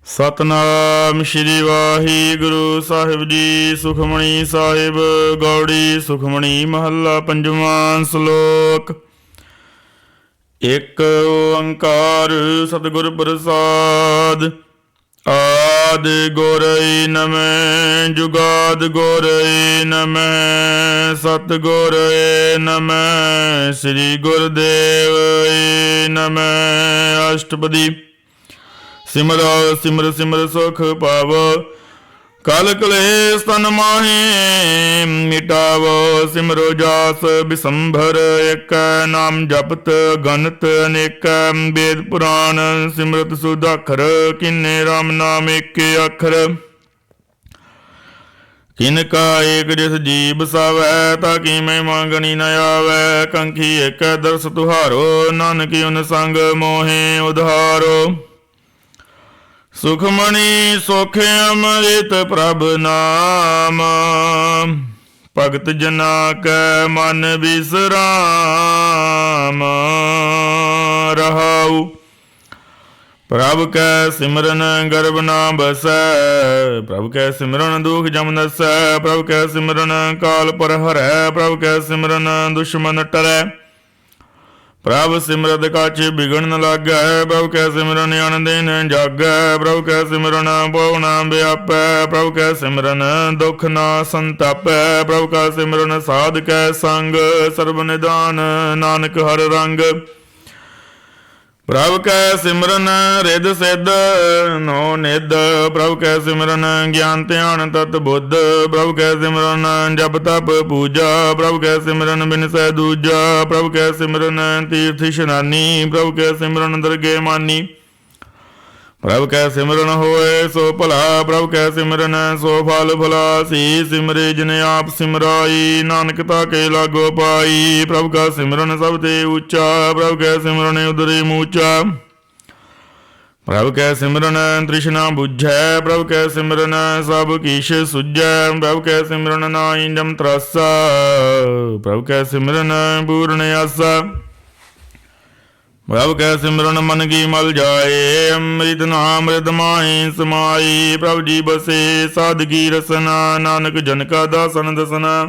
ਸਤਨਾਮ ਸ਼੍ਰੀ ਵਾਹਿਗੁਰੂ ਸਾਹਿਬ ਜੀ। ਸੁਖਮਣੀ ਸਾਹਿਬ ਗੌੜੀ ਸੁਖਮਣੀ ਮਹੱਲਾ ਪੰਜਵਾਂ। ਸ਼ਲੋਕ। ਇੱਕ ਓੰਕਾਰ ਸਤਿਗੁਰ ਪ੍ਰਸਾਦ। ਆਦਿ ਗੁਰੁ ਨਮੈ ਜੁਗਾਦ ਗੁਰੁ ਨਮੈ ਸਤਿਗੁਰੁ ਨਮੈ ਸ੍ਰੀ ਗੁਰੁਦੇਵ ਨਮੈ। ਅਸ਼ਟਪਦੀ। ਸਿਮਰੋ ਸਿਮਰ ਸਿਮਰ ਸੁਖ ਪਾਵੋ ਕਲ ਕਲੇਸ਼ ਤਨ ਮਾਹੇ ਮਿਟਾਵੋ। ਸਿਮਰੋ ਜਾਸ ਬਿਸੰਭਰ ਇਕ ਨਾਮ ਜਪਤ ਗਨਤ ਅਨੇਕ। ਵੇਦ ਪੁਰਾਨ ਸਿਮਰਤ ਸੁਦਾਖਰ ਕਿਨੇ ਰਾਮ ਨਾਮ ਏਕ ਅੱਖਰ। ਕਿਨ ਕਾ ਏਕ ਜਿਸ ਜੀ ਬਸਾਵੈ ਤਾ ਕੀ ਮੈਂ ਮੰਗਣੀ ਨ ਆਵੈ। ਕੰਖੀ ਇਕ ਦਰਸ ਤੁਹਾਰੋ ਨਾਨਕ ਉਨ ਸੰਗ ਮੋਹੇ ਉਧਾਰੋ। ਸੁਖਮਣੀ ਸੁਖ ਅੰਮ੍ਰਿਤ ਪ੍ਰਭ ਨਾਮ ਭਗਤ ਜਨਾ ਕੈ ਮਨ ਬਿਸਰਾਮ ਰਹਾਉ। ਪ੍ਰਭ ਕੈ ਸਿਮਰਨ ਗਰਭ ਨਾ ਬਸੈ ਪ੍ਰਭ ਕੈ ਸਿਮਰਨ ਦੁਖ ਜਮ ਨਸੈ। ਪ੍ਰਭ ਕੈ ਸਿਮਰਨ ਕਾਲ ਪਰ ਹਰੈ ਪ੍ਰਭ ਕੈ ਸਿਮਰਨ ਦੁਸ਼ਮਨ ਟਰੈ। ਪ੍ਰਭ ਸਿਮਰਤ ਕਛ ਬਿਗਣ ਨ ਲਾਗੈ ਪ੍ਰਭ ਕੈ ਸਿਮਰਨ ਅਨ ਦਿਨ ਜਾਗੈ। ਪ੍ਰਭ ਕੈ ਸਿਮਰਨ ਭਉ ਨ ਵਿਆਪੈ ਪ੍ਰਭ ਕੈ ਸਿਮਰਨ ਦੁਖ ਨਾ ਸੰਤਾਪੈ। ਪ੍ਰਭ ਕੈ ਸਿਮਰਨ ਸਾਧ ਕੈ ਸੰਗ ਸਰਬ ਨਿਦਾਨ ਨਾਨਕ ਹਰਿ ਰੰਗ। ਪ੍ਰਭ ਕੈ ਸਿਮਰਨ ਰਿੱਧ ਸਿੱਧ ਨੌ ਨਿਧ। ਪ੍ਰਭ ਕੈ ਸਿਮਰਨ ਗਿਆਨ ਧਿਆਨ ਤਤ ਬੁੱਧ। ਪ੍ਰਭ ਕੈ ਸਿਮਰਨ ਜਪ ਤਪ ਪੂਜਾ। ਪ੍ਰਭ ਕੈ ਸਿਮਰਨ ਬਿਨਸੈ ਦੂਜਾ। ਪ੍ਰਭ ਕੈ ਸਿਮਰਨ ਤੀਰਥ ਇਸ਼ਨਾਨੀ। ਪ੍ਰਭ ਕੈ ਸਿਮਰਨ ਦਰਗੇ ਮਾਨੀ। ਪ੍ਰਭ ਕੈ ਸਿਮਰਨ ਹੋਏ ਸੋ ਭਲਾ। ਪ੍ਰਭ ਕੈ ਸਿਮਰਨ ਸੋ ਫਲ ਫਲਾਸੀ। ਸਿਮਰੇ ਜਿਨ ਆਪ ਸਿਮਰਾਈ ਨਾਨਕ ਤਾਕੇ ਲਾਗੋ ਪਾਈ। ਪ੍ਰਭ ਕਾ ਸਿਮਰਨ ਸਭ ਤੇ ਉੱਚਾ। ਪ੍ਰਭ ਕੈ ਸਿਮਰਨ ਉਦਰੇ ਮੂਚਾ। ਪ੍ਰਭ ਕੈ ਸਿਮਰਨ ਤ੍ਰਿਸ਼ਨਾ ਬੁਝੈ। ਪ੍ਰਭ ਕੈ ਸਿਮਰਨ ਸਭ ਕੀਸ਼ ਸੁਝੈ। ਪ੍ਰਭ ਕੈ ਸਿਮਰਨ ਨਾਹੀ ਜਮ ਤਰਾਸਾ। ਪ੍ਰਭ ਕੈ ਸਿਮਰਨ ਪੂਰਨ ਆਸਾ। ਪ੍ਰਭ ਕੈ ਸਿਮਰਨ ਮਨ ਕੀ ਮਲ ਜਾਏ। ਅੰਮ੍ਰਿਤ ਨਾਮ ਰਿਦ ਮਾਹੀ ਸਮਾਈ। ਪ੍ਰਭ ਜੀ ਬਸੇ ਸਾਧਕੀ ਰਸਨਾ ਨਾਨਕ ਜਨ ਕਾ ਦਾਸਨ ਦਸਨਾ।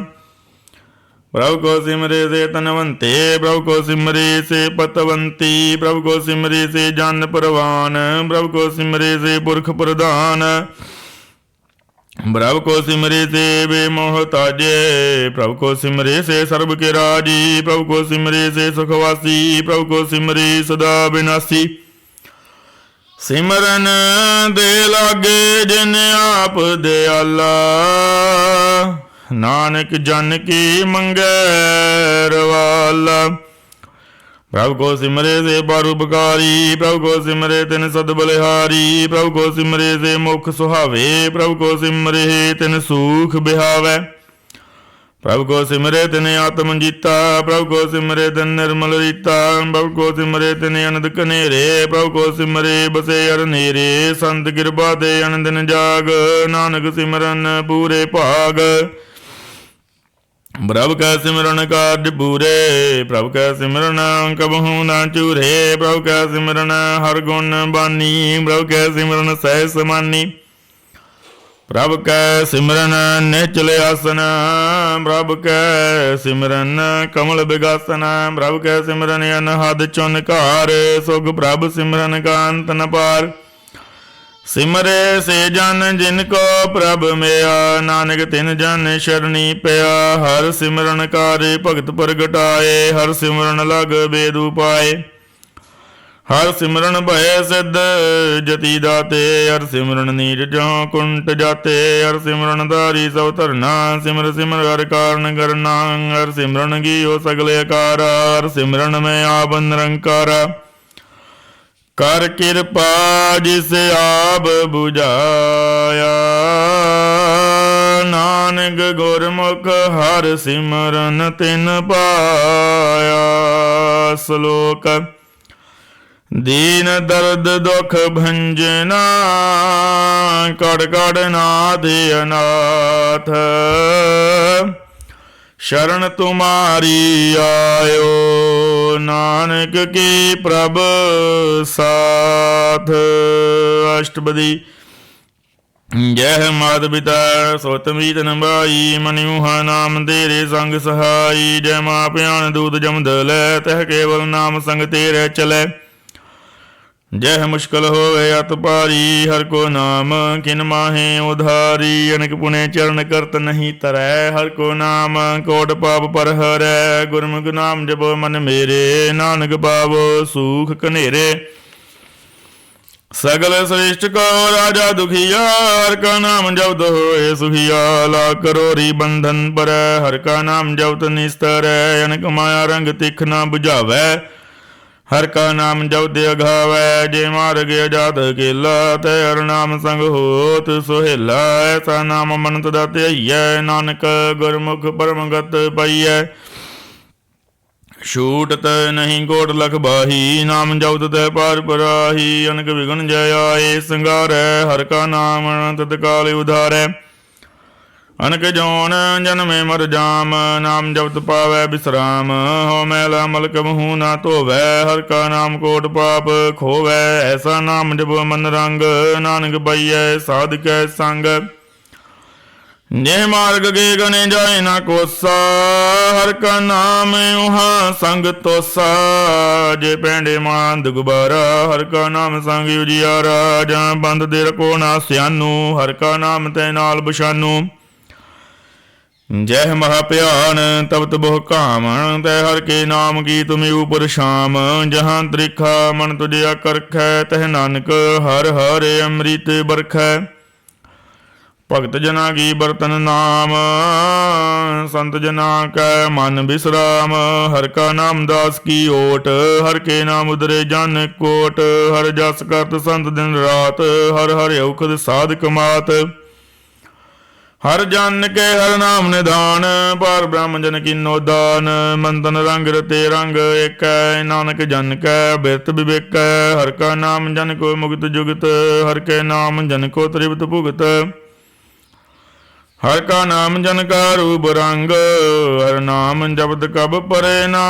ਪ੍ਰਭ ਕੋ ਸਿਮਰੇ ਸੇ ਤਨਵੰਤੇ ਪ੍ਰਭ ਕੋ ਸਿਮਰੇ ਸੇ ਪਤਵੰਤੀ। ਪ੍ਰਭ ਕੋ ਸਿਮਰੇ ਸੇ ਜਨ ਪਰਵਾਨ। ਪ੍ਰਭ ਕੋ ਸਿਮਰੇ ਸੇ ਪੁਰਖ ਪ੍ਰਧਾਨ। ਪ੍ਰਭ ਕੋ ਸਿਮਰੇ ਸੇ ਬੇਮੋਹਤਾਜੇ। ਪ੍ਰਭ ਕੋ ਸਿਮਰੇ ਸੇ ਸਰਬ ਕੇ ਰਾਜੀ। ਪ੍ਰਭ ਕੋ ਸਿਮਰੇ ਸੇ ਸੁਖਵਾਸੀ। ਪ੍ਰਭ ਕੋ ਸਿਮਰੇ ਸਦਾ ਬਿਨਾਸੀ। ਸਿਮਰਨ ਦੇ ਲਾਗੇ ਜਿਨ ਆਪ ਦਿਆਲਾ ਨਾਨਕ ਜਨ ਕੀ ਮੰਗੈ ਰਵਾਲਾ। ਪ੍ਰਭ ਕੋ ਸਿਮਰੇ ਸੇ ਪਰਉਪਕਾਰੀ। ਪ੍ਰਭ ਕੋ ਸਿਮਰੇ ਤਿਨ ਸਦ ਬਲਿਹਾਰੀ। ਪ੍ਰਭ ਕੋ ਸਿਮਰੇ ਸੇ ਮੁਖ ਸੁਹਾਵੇ। ਪ੍ਰਭ ਕੋ ਸਿਮਰੇ ਤਿਨ ਸੂਖ ਬਿਹਾਵੈ। ਪ੍ਰਭ ਕੋ ਸਿਮਰੇ ਤਿਨ ਆਤਮ ਜੀਤਾ। ਪ੍ਰਭ ਕੋ ਸਿਮਰੇ ਤਿਨ ਨਿਰਮਲ ਰੀਤਾ। ਪ੍ਰਭ ਕੋ ਸਿਮਰੇ ਤਿਨ ਅਨੰਦ ਕਨੇਰੇ। ਪ੍ਰਭ ਕੋ ਸਿਮਰੇ ਬਸੇ ਅਰ ਨੇਰੇ। ਸੰਤ ਕਿਰਪਾ ਤੇ ਅਨ ਦਿਨ ਜਾਗ ਨਾਨਕ ਸਿਮਰਨ ਪੂਰੇ ਭਾਗ। ਪ੍ਰਭ ਕੈ ਸਿਮਰਨ ਕਾਰਜ ਪੂਰੇ। ਪ੍ਰਭ ਕੈ ਸਿਮਰਨ ਕਬਹੂ ਨਾ ਚੂਰੇ। ਪ੍ਰਭ ਕੈ ਸਿਮਰਨ ਹਰ ਗੁਣ ਬਾਨੀ। ਪ੍ਰਭ ਕੈ ਸਿਮਰਨ ਸਹਿ ਸਮਾਨੀ। ਪ੍ਰਭ ਕੈ ਸਿਮਰਨ ਨਿਚਲ ਆਸਨ। ਪ੍ਰਭ ਕੈ ਸਿਮਰਨ ਕਮਲ ਬਿਗਾਸਨ। ਪ੍ਰਭ ਕੈ ਸਿਮਰਨ ਅਨਹਦ ਚੁਨ ਘਾਰ। ਸੁਖ ਪ੍ਰਭ ਸਿਮਰਨ ਕਾ ਅੰਤ ਨ ਪਾਰ। ਸਿਮਰੇ ਸੇ ਜਨ ਜਿਨ ਕੋ ਪ੍ਰਭ ਮਿਆ ਨਾਨਕ ਤਿਨ ਜਨ ਸ਼ਰਣੀ ਪਿਆ। ਹਰ ਸਿਮਰਨ ਕਾਰੇ ਭਗਤ ਪ੍ਰਗਟਾਏ। ਹਰ ਸਿਮਰਨ ਲਗ ਬੇਦ ਉਪਾਏ। ਹਰ ਸਿਮਰਨ ਭਏ ਸਿੱਧ ਜਤੀ ਦਾਤੇ। ਹਰ ਸਿਮਰਨ ਨੀਰ ਜਹਾਂ ਕੁੰਟ ਜਾਤੇ। ਹਰ ਸਿਮਰਨ ਧਾਰੀ ਸਭ ਧਰਨਾ। ਸਿਮਰ ਸਿਮਰ ਹਰ ਕਾਰਨ ਕਰਨਾ। ਹਰ ਸਿਮਰਨ ਗੀਓ ਸਗਲੇ ਅਕਾਰਾ। ਹਰ ਸਿਮਰਨ ਮੈਂ ਆਪ ਨਿਰੰਕਾਰਾ। ਕਰ ਕਿਰਪਾ ਜਿਸ ਆਪ ਬੁਝਾਇਆ ਨਾਨਕ ਗੁਰਮੁਖ ਹਰ ਸਿਮਰਨ ਤਿਨ ਪਾਇਆ। ਸ਼ਲੋਕ। ਦੀਨ ਦਰਦ ਦੁਖ ਭੰਜਨਾ ਕੜ ਕੜ ਨਾਥ ਅਨਾਥ। शरण तुम्हारी आयो, नानक के प्रभ साथ। अष्टपदी। जय मात पिता सोतमीत नबाई, मनुहा नाम तेरे संग सहाई। जय माँ प्यान दूत जम दल, तह केवल नाम संग तेरे चले। जय मुश्किल होवे अत पारी, हर को नाम किन माहे उधारी। अनक पुने चरण करत नहीं तरੈ, हर को नाम कोट पाप पर हरै। गुरमुख नाम जपो मन मेरे, नानक पावो सुख कनेरे। सगल श्रेष्ठ को राजा दुखिया, हर का नाम जपत होए सुखिया। लाख करोड़ी बंधन पर, हर का नाम जपत निस्तर। अनक माया रंग तिख न बुझावै, हर का नाम जपत अघावै। जे मार्ग अजात अकेला, तै हर नाम संग होत सोहेला। ऐसा नाम मन तदा ध्यइयै, नानक गुरमुख परमगत पाइयै। छूटत नहीं कोट लख बाही, नाम जपत तै पार पराही। अनक विघन जय आए संगारै, हर का नाम तत्काल उधारै। अनक जौन जन्मे मर जाम, नाम जपत पावै विश्राम। हो मैला मल कबहू ना धोवै, हर का नाम कोट पाप खोवै। ऐसा नाम जपो मन रंग, नानक पाइयै साधकै संग। जे मार्ग गे गने जाए ना कोसा, हर का नाम उहाँ संग तोसा। जे पैंडे मांद गुबारा, हर का नाम संग उजियारा। जहाँ बंद दे रखो ना सियानू, हर का नाम तै नाल बशानू। जय महाभयान तपत बहु काम, तै हर के नाम की तुम ऊपर शाम। जहाँ त्रिखा मन तुझे करखै, तह नानक हर हर अमृत बरखै। भगत जना की बरतन नाम, संत जना कै मन विश्राम। हर का नाम दास की ओट, हर के नाम उदरे जन कोट। हर जस करत संत दिन रात, हर हर औखद साधक मात। हर जन के हर नाम निधान, पार ब्रह्म जन कीनो दान। मंदन रंग रते रंग एक, नानक जन कै बिरत विवेक। हर का नाम जन को मुक्त जुगत, हर के नाम जन को त्रिवत भुगत। हर का नाम जन का रूप रंग, हर नाम जपत कब परे ना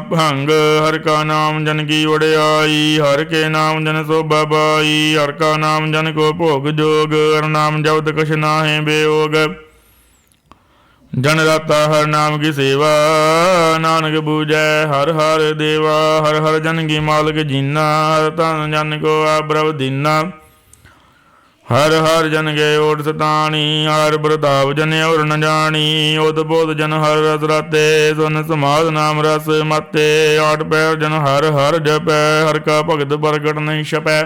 भंग। हर का नाम जन की वड़ियाई, हर के नाम जन शोभा पाई। हर का नाम जन को भोग जोग, हर नाम जपत कछ नाहे बेयोग। जन दाता हर नाम की सेवा, नानक बूझै हर हर देवा। हर हर जन की मालिक जीना, हर तन जन को आप्रभ दीना। हर हर जन गए ओट सतानी, हर प्रताप जन और न जानी। ओत बोध जन हर रस राते, सुन समाध नाम रस माते। आठ पैर जन हर हर जपै, हर का भगत प्रगट नहीं छपै।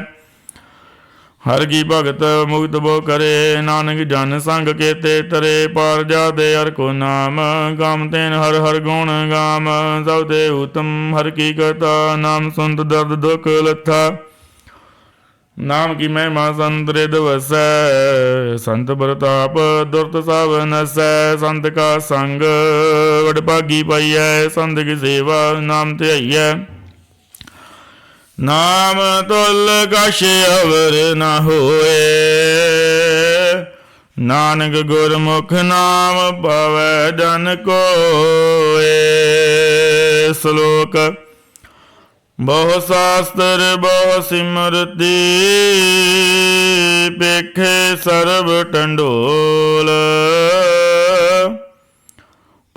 हर की भगत मुक्त बो करे, नानक जन संग केते तरे। पार जाते हर को नाम, काम तेन हर हर गुण गाम। सब ते उत्तम हर की कथा, नाम सुनत दर्द दुख लथा। नाम की महिमा संत रिद वसै, संत प्रताप दुरत सब नसै। संत का संग वडभागी पाइयै, संत की सेवा नाम ध्याइयै। नाम तुल कछ अवर न होए, नानक गुरमुख नाम पावै जन कोए। श्लोक। बहु शास्त्र बहु सिमरती, पेखे सर्व टंडोल।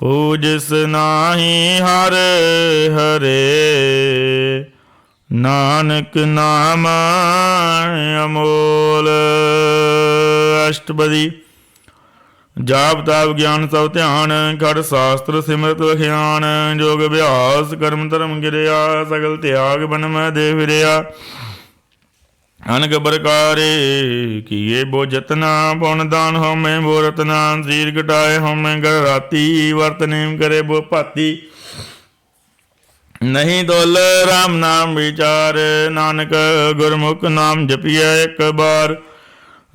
पूजिस नाही हर हरे, नानक नाम अमोल। अष्टपदी। जाप ताप ज्ञान सब ध्यान, खड़ शास्त्र सिमरत अखियान। जोग अभ्यास कर्म धर्म गिरिया, सगल त्याग बन मैं दे फिरिया। अनक प्रकारे किए बो जतना, पुन दान होमे बो रतना। सीर घटाए होमे घर राती, वर्त नेम करे बो भाती। नहीं दोल राम नाम विचार, नानक गुरमुख नाम जपिया एक बार।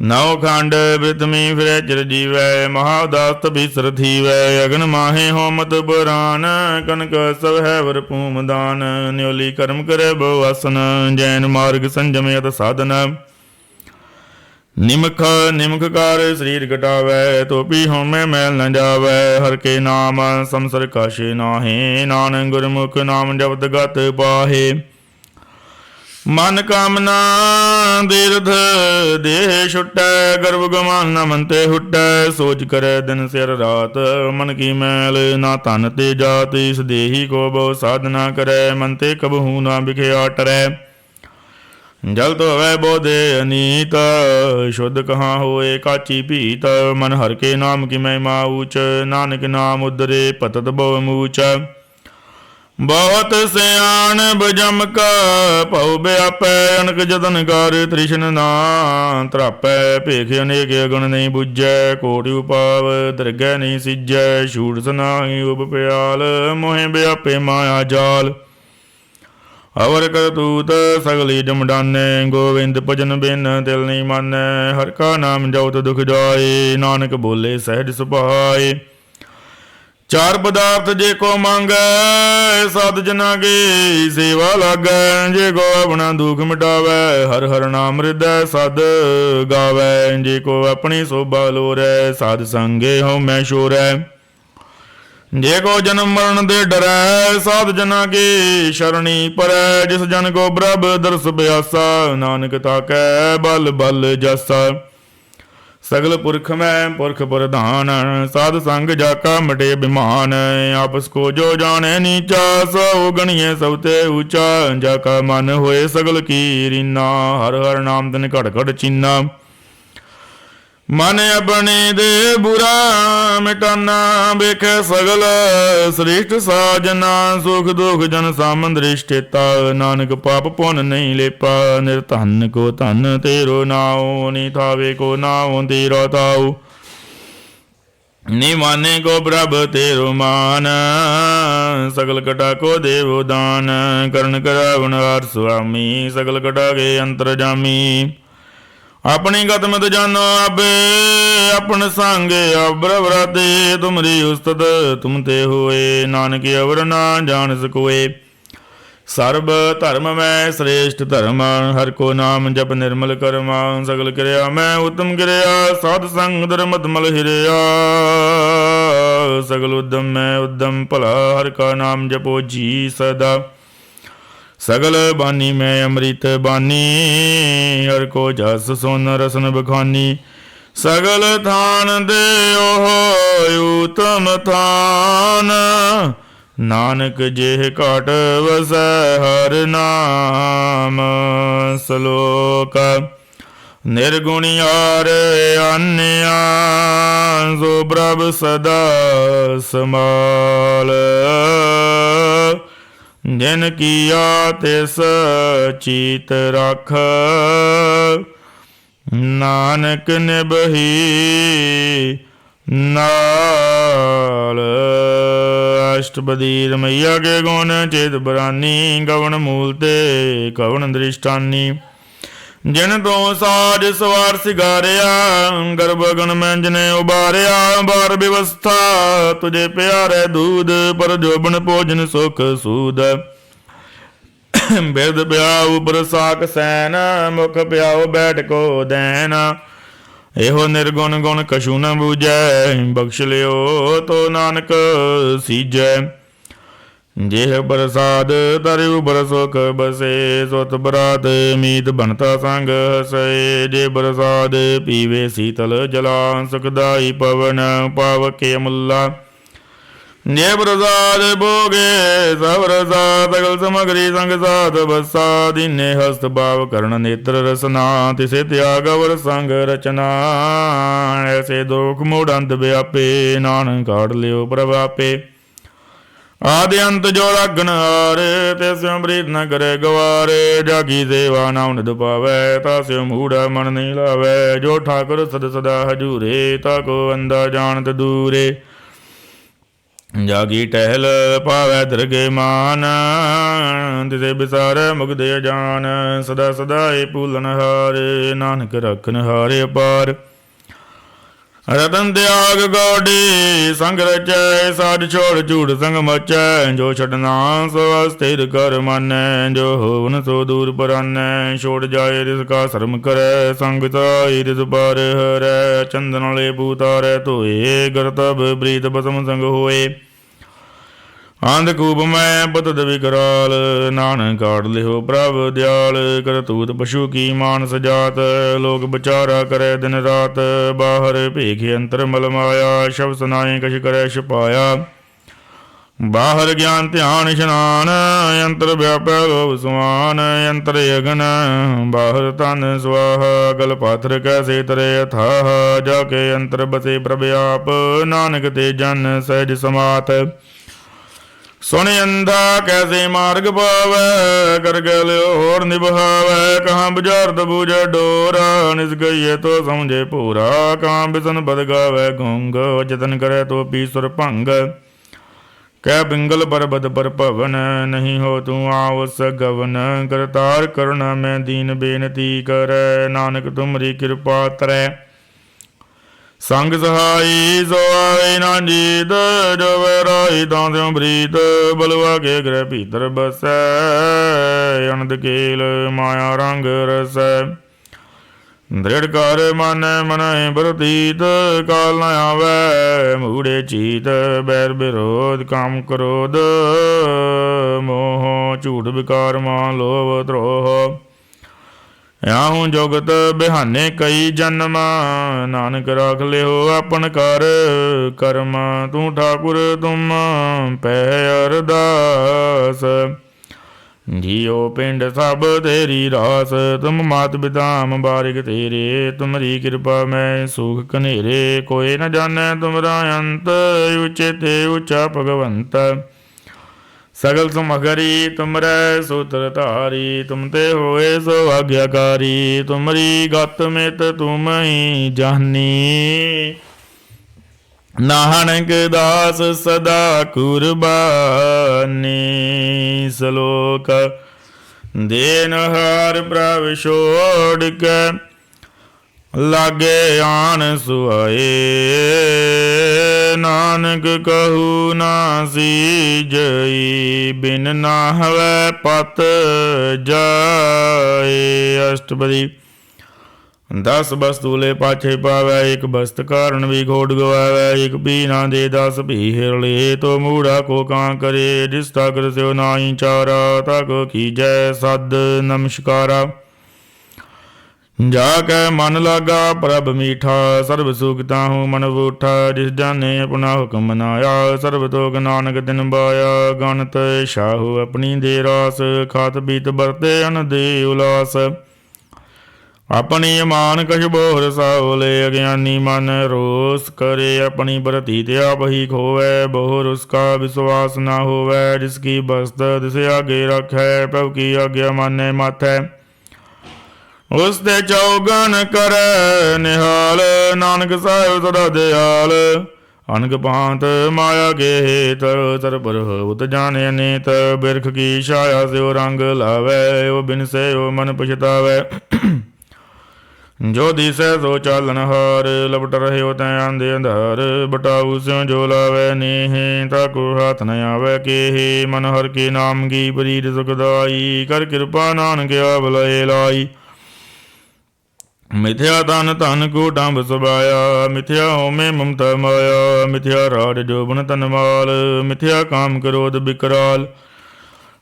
नौ खंड बितमी फिरै चिर जीवै, महादास बिसर थीवै। अगन माहे होमत पुराण, कनक सब है वर भूम दान। न्योली कर्म करे बहु आसन, जैन मार्ग संजम यत साधन। ਨਿਮਖ ਨਿਮਖ ਕਰ ਸਰੀਰ ਘਟਾਵੈ, ਧੋਪੀ ਹਉਮੈ ਮੈਲ ਨ ਜਾਵੈ। ਹਰ ਕੇ ਨਾਮ ਸੰਸਰ ਕਾਸ਼ੇ ਨਾਹੇ, ਨਾਨਕ ਗੁਰਮੁਖ ਨਾਮ ਜਪਤ ਗਤ ਪਾਹੇ। ਮਨ ਕਾਮਨਾ ਤੀਰਥ ਦੇਹ ਛੁਟੈ, ਗਰਭ ਗਮਾਨ ਨ ਮਨ ਤੇ ਹੁਟੈ। ਸੋਚ ਕਰੈ ਦਿਨ ਸਿਰ ਰਾਤ, ਮਨ ਕੀ ਮੈਲ ਨਾ ਧਨ ਤੇ ਜਾਤ। ਇਸ ਦੇਹੀ ਕੋ ਬਹੁ ਸਾਧਨਾ ਕਰੈ, ਮਨ ਤੇ ਕਬਹੂ ਨਾ ਬਿਖਿਆ ਟਰੈ। ਜਲ ਧੋਵੈ ਬੋਧੇ ਅਨੀਤ, ਸ਼ੁੱਧ ਕਹਾਂ ਹੋਏ ਕਾਚੀ ਭੀਤ। ਮਨ ਹਰ ਕੇ ਨਾਮ ਕੀ ਮਹਿਮਾ ਊਚ, ਨਾਨਕ ਨਾਮ ਉਦਰੇ ਪਤਤ ਬਹੁ ਮੂਚ। ਬਹੁਤ ਸਿਆਣ ਬਜਮ ਕਾ ਭਉ ਬਿਆਪੈ, ਅਨਕ ਜਤਨ ਕਰ ਤ੍ਰਿਸ਼ਨ ਨਾ ਤਰਾਪੈ। ਭੇਖ ਅਨੇਕ ਅਗਣ ਨਹੀਂ ਬੁੱਝੈ, ਕੋਟਿ ਉਪਾਵ ਦਰਗਹਿ ਨਹੀਂ ਸਿਜੈ। ਛੂਟ ਸਨਾਹੀ ਉਬ ਪਿਆਲ, ਮੋਹਿ ਬਿਆਪੇ ਮਾਇਆ ਜਾਲ। ਅਵਰ ਕਰਤੂਤ ਸਗਲੀ ਜਮਡਾਨੈ, ਗੋਵਿੰਦ ਭਜਨ ਬਿਨ ਦਿਲ ਨਹੀਂ ਮਾਨੈ। ਹਰ ਕਾ ਨਾਮ ਜਪਤ ਦੁਖ ਜਾਏ, ਨਾਨਕ ਬੋਲੇ ਸਹਿਜ ਸੁਭਾਏ। ਚਾਰ ਪਦਾਰਥ ਜੇ ਕੋ ਮੰਗੈ, ਸਤ ਜਨਾ ਕੀ ਸੇਵਾ ਲਾਗੈ। ਜੇ ਕੋ ਆਪਣਾ ਦੁਖ ਮਿਟਾਵੈ, ਹਰ ਹਰ ਨਾਮ ਹਿਰਦੈ ਸਦ ਗਾਵੈ। ਜੇ ਕੋ ਆਪਣੀ ਸੋਭਾ ਲੋਰੈ, ਸਾਧ ਸੰਗੇ ਹਉਮੈ ਛੋਰੈ। ਜੇ ਕੋ ਜਨਮ ਮਰਨ ਦੇ ਡਰੈ, ਸਾਧ ਜਨਾ ਕੀ ਸ਼ਰਣੀ ਪਰੈ। ਜਿਸ ਜਨ ਕੋ ਪ੍ਰਭ ਦਰਸ ਬਿਆਸਾ, ਨਾਨਕ ਤਾਕੈ ਬਲ ਬਲ ਜਾਸਾ। ਸਗਲ ਪੁਰਖ ਮੈਂ ਪੁਰਖ ਪ੍ਰਧਾਨ, ਸਾਧ ਸੰਗ ਜਾ ਕਾ ਮਟੇ ਬਿਮਾਨ। ਆਪਸ ਕੋ ਜੋ ਜਾਣੈ ਨੀਚਾ, ਸੋ ਗਣੀਏ ਸਭ ਤੇ ਊਚਾ। ਜਾ ਕਾ ਮਨ ਹੋਏ ਸਗਲ ਕੀ ਰੀਨਾ, ਹਰ ਹਰ ਨਾਮ ਤਨ ਘਟ ਘਟ ਚੀਨਾ। ਮਨ ਆਪਣੇ ਦੇ ਬੁਰਾ ਮਿਟਾਨਾ, ਵੇਖੈ ਸਗਲ ਸ੍ਰਿਸ਼ਟ ਸਾਜਨਾ। ਸੁਖ ਦੁਖ ਜਨ ਸਾਮੰਦ੍ਰਿਸ਼ਟੇਤਾ, ਨਾਨਕ ਪਾਪ ਪੁੰਨ ਨਹੀਂ ਲੇਪਾ। ਨਿਰਧਨ ਕੋ ਧਨ ਤੇਰੋ ਨਾਉ, ਨੀ ਥਾਵੇ ਕੋ ਨਾਉ ਤੇਰਾ ਤਾਉ। ਨੀ ਮਾਨੇ ਕੋ ਪ੍ਰਭ ਤੇਰੋ ਮਾਨ, ਸਗਲ ਕਟਾ ਕੋ ਦੇਵੋ ਦਾਨ। ਕਰਨ ਕਰਾਵਨ ਹਰ ਸੁਆਮੀ, ਸਗਲ ਕਟਾ ਕੇ ਅੰਤਰ ਜਾਮੀ। ਆਪਣੀ ਗਤ ਮਤ ਜਾਨੋ ਆਪੇ, ਆਪਨ ਸੰਗ ਅਬਰ ਵਰਾਤੇ। ਤੁਮਰੀ ਉਸਤਤ ਤੁਮ ਤੇ ਹੋਏ, ਨਾਨਕ ਅਵਰ ਨਾ ਜਾਣ ਸਕੋਏ। ਸਰਬ ਧਰਮ ਮੈਂ ਸ੍ਰੇਸ਼ਟ ਧਰਮ, ਹਰ ਕੋ ਨਾਮ ਜਪ ਨਿਰਮਲ ਕਰਮ। ਸਗਲ ਕਿਰਿਆ ਮੈਂ ਉਤਮ ਕਿਰਿਆ, ਸਾਧ ਸੰਗ ਧਰਮਤ ਮਲ ਹਿਰਿਆ। ਸਗਲ ਉਦਮ ਮੈਂ ਉਦਮ ਭਲਾ, ਹਰ ਕਾ ਨਾਮ ਜਪੋ ਜੀ ਸਦਾ। ਸਗਲ ਬਾਨੀ ਮੈਂ ਅੰਮ੍ਰਿਤ ਬਾਨੀ, ਹਰ ਕੋ ਜਸ ਸੋਨ ਰਸਨ ਬਖਾਨੀ। ਸਗਲ ਥਾਨ ਦੇ ਓਹ ਉਤਮ ਥਾਨ, ਨਾਨਕ ਜਿਹ ਘਟ ਵਸੈ ਹਰ ਨਾਮ। ਸਲੋਕ ਨਿਰਗੁਣਿਆਰ ਆਨਿਆ, ਸੋ ਪ੍ਰਭ ਸਦਾ ਸਮਾਲ। ਜਿਨ ਕੀਆ ਤਿਸ ਚੀਤ ਰਖ, ਨਾਨਕ ਨਿਭਹੀ ਨਾਲ। ਅਸ਼ਟਪਦੀ ਰਮਈਆ ਕੇ ਗੁਣ ਚੇਤ ਬਰਾਨੀ, ਗਵਨ ਮੂਲ ਤੇ ਕਵਨ ਦ੍ਰਿਸ਼ਟਾਨੀ। ਜਿਨ ਤੋਂ ਸਾਜ ਸਵਾਰ ਸਿਗਾਰਿਆ, ਗਰਭ ਗਣ ਮੈਂ ਜਨੇ ਉਬਾਰਿਆ। ਬਾਰ ਵਿਵਸਥਾ ਤੁਝੇ ਪਿਆਰੇ ਦੂਧ, ਪਰ ਜੋਬਨ ਭੋਜਨ ਸੁਖ ਸੂਦ। ਬਿਰਦ ਪਿਆਉ ਬਰਸਾਕ ਸੈਨ, ਮੁਖ ਪਿਆਉ ਬੈਠ ਕੋ ਦੈਨ। ਇਹੋ ਨਿਰਗੁਣ ਗੁਣ ਕਛੂ ਨ ਬੂਝੈ, ਬਖਸ਼ ਲਿਓ ਤੋ ਨਾਨਕ ਸੀਜੈ। ਜਿਹ ਬਰਸਾਦ ਤਰਿਉ ਬਰਸੁਖ ਬਸੇ, ਸੁਤ ਬਰਾਤ ਮੀਤ ਬਣਤਾ ਸੰਗ ਹਸੈ। ਜੇ ਬਰਸਾਦ ਪੀਵੇ ਸੀਤਲ ਜਲਾ, ਸੁਖਦਾਈ ਪਵਨ ਪਾਵਕੇ ਮੁੱਲਾ। ਜੇ ਪ੍ਰਸਾਦ ਭੋਗੇ ਸਭ ਰਸਾ, ਸਗਲ ਸਮਗਰੀ ਸੰਗ ਸਾਧ ਬਸਾ। ਦੀਨੇ ਹਸਤ ਭਾਵ ਕਰਨ ਨੇਤਰ ਰਸਨਾ, ਤਿਸੇ ਤਿਆਗ ਅਵਰ ਸੰਗ ਰਚਨਾ। ਐਸੇ ਦੁਖ ਮੋੜ ਅੰਤ ਵਿਆਪੇ, ਨਾਨਕ ਕਾਢ ਲਿਓ ਪ੍ਰਭ ਆਪੇ। ਆਦਿ ਅੰਤ ਜੋ ਰਾਗਣ ਹਾਰੇ, ਤਿਸਿਉ ਪ੍ਰੀਤ ਨ ਕਰੇ ਗਵਾਰੇ। ਜਾਗੀ ਸੇਵਾ ਨਾਮ ਨਿਦ ਪਾਵੈ, ਤਾਸਿਉ ਮੂੜਾ ਮਨ ਨਹੀਂ ਲਾਵੈ। ਜੋ ਠਾਕੁਰ ਸਦ ਸਦਾ ਹਜੂਰੇ, ਤਾ ਕੋ ਅੰਦਾ ਜਾਣਤ ਦੂਰੇ। ਜਾਗੀ ਟਹਿਲ ਪਾਵੈ ਦਰਗੇ ਮਾਨ, ਤਿਸੇ ਵਿਸਾਰੈ ਮੁਕਤ ਅਜਾਨ। ਸਦਾ ਸਦਾ ਏ ਭੂਲਨ ਹਾਰੇ, ਨਾਨਕ ਰਖਨ ਹਾਰੇ ਅਪਾਰ। रतन त्याग गौडी संग रचै साध छोड़ झूठ संग मचै जो छड़ना सो स्थिर कर मानै जो होवन सो दूर परानै छोड़ जाए रिसका शर्म करे संग ताई रिस पर हरै चंदन ले पूतारै धोए गरतब प्रीत बसम संग होए अंधकूप मैं पतत विकराल नानक काट लिहो प्रभ दयाल करतूत पशु की मानस जात लोग बचारा करे दिन रात बाहर भेखे अंतर मल माया शब सुनाए कछ करे छुपाया बाहर ज्ञान ध्यान स्नान यंत्र व्यापै लोभ सुमान यंत्र यगन बाहर तन स्वाहा गल पाथर कैसे तरे अथाह जाके यंत्र बसे प्रभ आप नानक ते जन सहज समात सुन अंधा कैसे मार्ग पावै कर गल होर निभावै कहाँ बुझारत बूझ डोरा निस गई तो समझे पूरा कहाँ बिसन बद गावै गूंग जतन करे तो पीसुर भंग कै पिंगल परबत पर भवन नहीं हो तू आवस गवन करतार करुणा मैं दीन बेनती करे नानक तुमरी कृपा तरै संग सहाई सो आए ना जीत जो वैराई तां त्यों प्रीत बलवा के ग्रह भीतर बसै अनंद केल माया रंग रसै दृढ़ कर मानै मनाए प्रतीत काल न आवै मूढ़े चीत बैर विरोध काम क्रोध मोह झूठ विकार मान लोभ द्रोह याहूँ जुगत बिहाने कई जन्म नानक राख लिहो अपन कर कर्म तू ठाकुर तुम पै अरदास जियो पिंड सब तेरी रास तुम मात पिता मुबारिक तेरे तुमरी कृपा मैं सुख कनेरे कोई न जाने तुमरा अंत उचेते ऊंचा भगवंत सगल सुमगरी तुमरै सूत्र धारी तुम ते होए सो आज्ञाकारी तुमरी गत मित तुम ही जानी नानक दास सदा कुर्बानी सलोक देन हार प्रभ छोड़ के लागे आन सुहाए नानक कहू ना सीजई बिन ना हवै पत जाए अष्टपदी 10 वस्तु ले पाछे पावै एक बस्त कारण भी घोट गवावै एक भी ना दे 10 भी हिर ले तो मूढ़ा को कां करे जिस ताकर स्यो नाई चारा ताको कीजै सद नमस्कारा जाकै मन लागा प्रभ मीठा सर्व सुखता हूँ मन बूठा जिस जाने अपना हुक्म मनाया सर्व तोग नानक दिन बाया गणत शाहू अपनी दे रास खात पीत बरते अन दे उलास अपनी मान कछ बोहर साओले अज्ञानी मन रोस करे अपनी बरती ते आप ही खोवै बोहर उसका विश्वास न होवै जिसकी बस्त दिसे आगे रखै प्रभु की आज्ञा माने माथै उसते चौगन करे निहाल नानक साहिब सदा दयाल अनक पांत माया के हेत सरबर होत जाने अनेत बिरख की छाया से रंग लावै ओ बिन से ओ मन पछतावै जो दिसै सो चालन हार लपट रहे हो तै आंधे अंधार बटाऊ स्यों जो लावै नेह ताको हाथ न आवै के मन हर के नाम की प्रीत सुखदाई कर कृपा नानक आवलय लाई मिथ्या तन धन को डंब सबाया मिथ्या होमे ममता माया मिथ्या राज जोबन तन माल मिथ्या काम क्रोध विकराल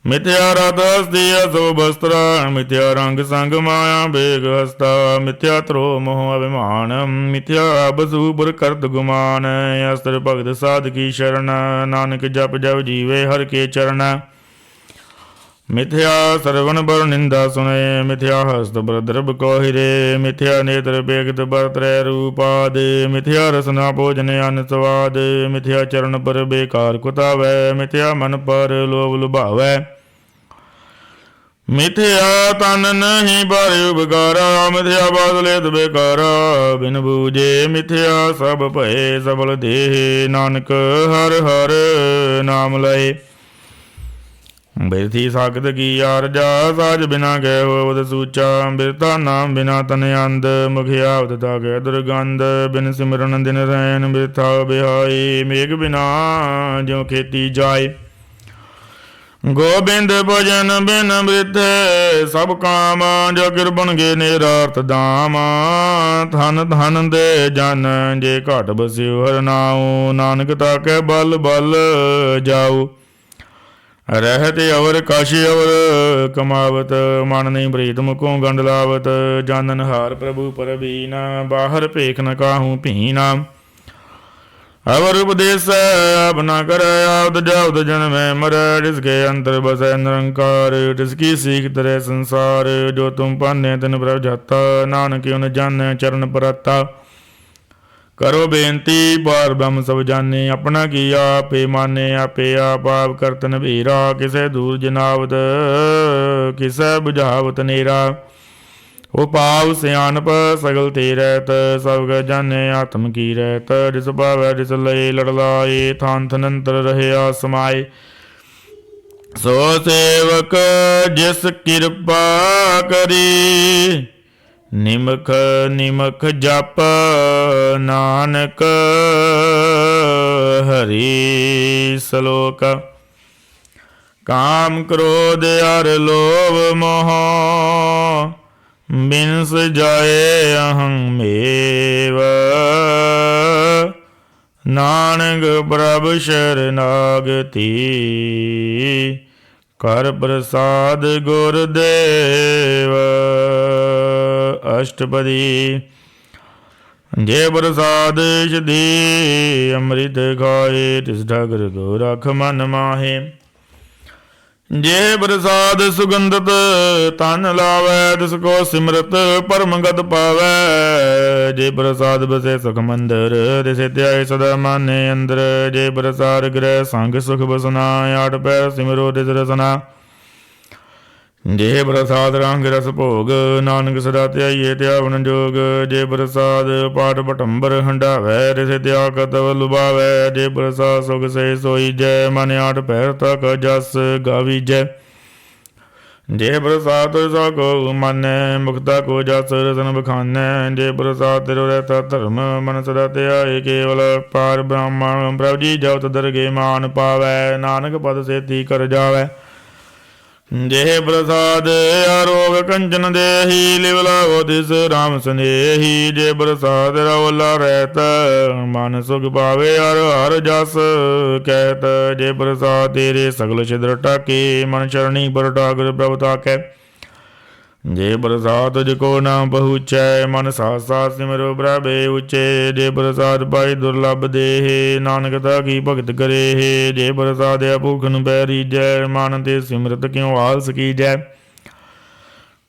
मिथ्या रत हस्ती असो बस्त्रा मिथ्या रंग संग माया बेग हस्ता मिथ्या त्रो मोह अभिमान मिथ्या बसु बुर करत गुमान अस्त्र भगत साध की शरण नानक जप जप जीवे हर के चरण मिथ्या सरवण बर निंदा सुने मिथ्या हस्त बर द्रब कोहिरे मिथ्या नेत्र बेगत बर त्रै रूपाद मिथ्या रसना भोजन अन्न स्वाद मिथ्या चरण पर बेकार कुतावै मिथ्या मन पर लोभ लुभावै मिथ्या तन नहीं पर उपकारा मिथ्या बादलेत बेकारा बिन बूझे मिथ्या सब भय सबल देह नानक हर हर नाम लय ਬਿਰਥੀ ਸਾਖਤ ਕੀ ਆਰਜਾ, ਸਾਜ ਬਿਨਾ ਗਏ ਹੋਵਤ ਸੂਚਾ। ਬਿਰਥਾ ਨਾਮ ਬਿਨਾ ਤਨ ਅੰਧ, ਮੁਖਿਆਵਤ ਤਾਕੇ ਦੁਰਗੰਧ। ਬਿਨ ਸਿਮਰਨ ਦਿਨ ਰੈਨ, ਬਿਰਥਾ ਬਿਹਾਈ। ਮੇਘ ਬਿਨਾ ਜਿਉ ਖੇਤੀ ਜਾਏ, ਗੋਬਿੰਦ ਭਜਨ ਬਿਨ ਬ੍ਰਿਥੇ ਸਭ ਕਾਮ। ਜੋ ਕਿਰਪਨ ਗੇ ਨਿਰਾਰਥ ਦਾਮ, ਧਨ ਧਨ ਦੇ ਜਨ ਜੇ ਘਟ ਬਸਿਓ ਹਰ ਨਾਉ। ਨਾਨਕ ਤਾਕੇ ਬਲ ਬਲ ਜਾਉ, ਰਹਿਤ ਅਵਰ ਕਾਸ਼ੀ ਅਵਰ ਕਮਾਵਤ। ਮਨ ਨਹੀਂ ਪ੍ਰੀਤ ਮੁਖੋਂ ਗੰਡ ਲਾਵਤ, ਜਾਨਨ ਹਾਰ ਪ੍ਰਭੂ ਪਰਬੀਨ। ਬਾਹਰ ਭੇਖ ਨ ਕਾਹੂ ਭੀਨਾ, ਅਵਰ ਉਪਦੇਸ ਆਪ ਨਾ ਕਰੈ। ਆਵਦ ਜਾਵਦ ਜਨਮੈ ਮਰੈ, ਜਿਸਕੇ ਅੰਤਰ ਬਸੈ ਨਿਰੰਕਾਰ। ਜਿਸਕੀ ਸੀਖ ਤਰੇ ਸੰਸਾਰ, ਜੋ ਤੁਮ ਪਾਨੇ ਤਿਨ ਪ੍ਰਭ ਜਾਤਾ। ਨਾਨਕ ਉਨ ਜਾਣੈ ਚਰਨ ਪਰਾਤਾ, ਕਰੋ ਬੇਨਤੀ ਪਾਰ ਬ੍ਰਹਮ ਸਭ ਜਾਣੇ। ਆਪਣਾ ਕੀ ਆਪੇ ਮਾਨੇ, ਆਪੇ ਆਪ ਆਪ ਕਰਤ ਨਭੀਰਾ। ਕਿਸੇ ਦੂਰ ਜਨਾਵਤ, ਕਿਸੇ ਬੁਝਾਵਤ ਨੇਰਾ। ਉਹ ਪਾਵ ਸਿਆਣਪ ਸਗਲ ਤੇ ਰਹਿਤ, ਸਭ ਕੈ ਜਾਣੇ ਆਤਮ ਕੀ ਰਹਿਤ। ਜਿਸ ਭਾਵੈ ਜਿਸ ਲਏ ਲੜ ਲਾਏ, ਥਾਨ ਥਨੰਤਰ ਰਹਿਆ ਸਮਾਏ। ਸੋ ਸੇਵਕ ਜਿਸ ਕਿਰਪਾ ਕਰੀ, ਨਿਮਖ ਨਿਮਖ ਜਪ ਨਾਨਕ ਹਰੀ ਸਲੋਕ। ਕਾਮ ਕ੍ਰੋਧ ਅਰ ਲੋਭ ਮੋਹ, ਬਿਨਸ ਜਾਏ ਅਹੰ ਮੇਵ। ਨਾਨਕ ਪ੍ਰਭ ਸ਼ਰਨਾਗਤੀ, ਕਰ ਪ੍ਰਸਾਦ ਗੁਰਦੇਵ। ਅਸ਼ਟਪਦੀ। ਜੇ ਪ੍ਰਸਾਦ ਛਦੀ ਅੰਮ੍ਰਿਤ ਖਾਏ, ਤਿਸ ਢਾਗਰ ਕੋ ਰਖ ਮਨ ਮਾਹੇ। ਜੇ ਪ੍ਰਸਾਦ ਸੁਗੰਧਤ ਤਨ ਲਾਵੈ, ਤਿਸ ਕੋ ਸਿਮਰਤ ਪਰਮਗਤ ਪਾਵੈ। ਜੇ ਪ੍ਰਸਾਦ ਬਸੇ ਸੁਖ ਮੰਦਰ, ਤਿਸੇ ਧਿਆਏ ਸਦਾ ਮਾਨੇ ਅੰਦਰ। ਜੇ ਪ੍ਰਸਾਦ ਗ੍ਰਹਿ ਸੰਗ ਸੁਖ ਬਸਨਾ, ਆਠ ਪੈਰ ਸਿਮਰੋ ਤਿਸ ਰਸਨਾ। ਜੇ ਪ੍ਰਸਾਦ ਰੰਗ ਰਸ ਭੋਗ, ਨਾਨਕ ਸਦਾ ਧਿਆਈਏ ਧਿਆਵਨ ਜੋਗ। ਜੇ ਪ੍ਰਸਾਦ ਪਾਠ ਪਟੰਬਰ ਹੰਡਾਵੈ, ਤਿਸੇ ਧਿਆ ਕਤਵ ਲੁਭਾਵੈ। ਜੇ ਪ੍ਰਸਾਦ ਸੁਖ ਸੇ ਸੋਈ ਜੈ, ਮਨ ਆਠ ਪੈਰ ਤਕ ਜਸ ਗਾਵੀਜੈ। ਜੇ ਪ੍ਰਸਾਦ ਸਾ ਕੋ ਮਾਨੈ, ਮੁਕਤਾ ਕੋ ਜਸ ਰਸਨ ਬਖਾਨੈ। ਜੇ ਪ੍ਰਸਾਦ ਤਿਰੋ ਰਹਿਤਾ ਧਰਮ, ਮਨ ਸਦਾ ਧਿਆਏ ਕੇਵਲ। ਪਾਰ ਬ੍ਰਹਮ ਪ੍ਰਭ ਜੀ ਜਉ ਦਰਗੇ ਮਾਨ ਪਾਵੈ, ਨਾਨਕ ਪਦ ਸੇਤੀ ਕਰ ਜਾਵੈ। ਜੇ ਪ੍ਰਸਾਦ ਆਰੋਗ ਕੰਚਨ ਦੇਹੀ, ਲਿਵ ਲਾਵੋ ਤਿਸ ਰਾਮ ਸੰਦੇਹੀ। ਜੇ ਪ੍ਰਸਾਦ ਰਵਲਾ ਰਹਿਤ, ਮਨ ਸੁਖ ਪਾਵੇ ਹਰ ਹਰ ਜਸ ਕਹਿਤ। ਜੇ ਪ੍ਰਸਾਦ ਤੇਰੇ ਸਗਲ ਛਿਦਰ ਟਾਕੇ, ਮਨ ਚਰਣੀ ਪਰ ਠਾਕੁਰ ਪ੍ਰਭ ਤਾਕੈ। ਜੇ ਪ੍ਰਸਾਦ ਤੁਝ ਕੋ ਨਾ ਪਹੁੰਚੈ, ਮਨ ਸਾਥ ਸਾਥ ਸਿਮਰੋ ਪ੍ਰਭੇ ਉਚੇ। ਜੇ ਪ੍ਰਸਾਦ ਪਾਈ ਦੁਰਲਭ ਦੇਹ, ਨਾਨਕ ਤਾ ਕੀ ਭਗਤ ਕਰੇ। ਜੇ ਪ੍ਰਸਾਦ ਭੂਖਨ ਪੈ ਰੀਜੈ, ਮਨ ਤੇ ਸਿਮਰਤ ਕਿਉ ਆਲਸ ਕੀਜੈ।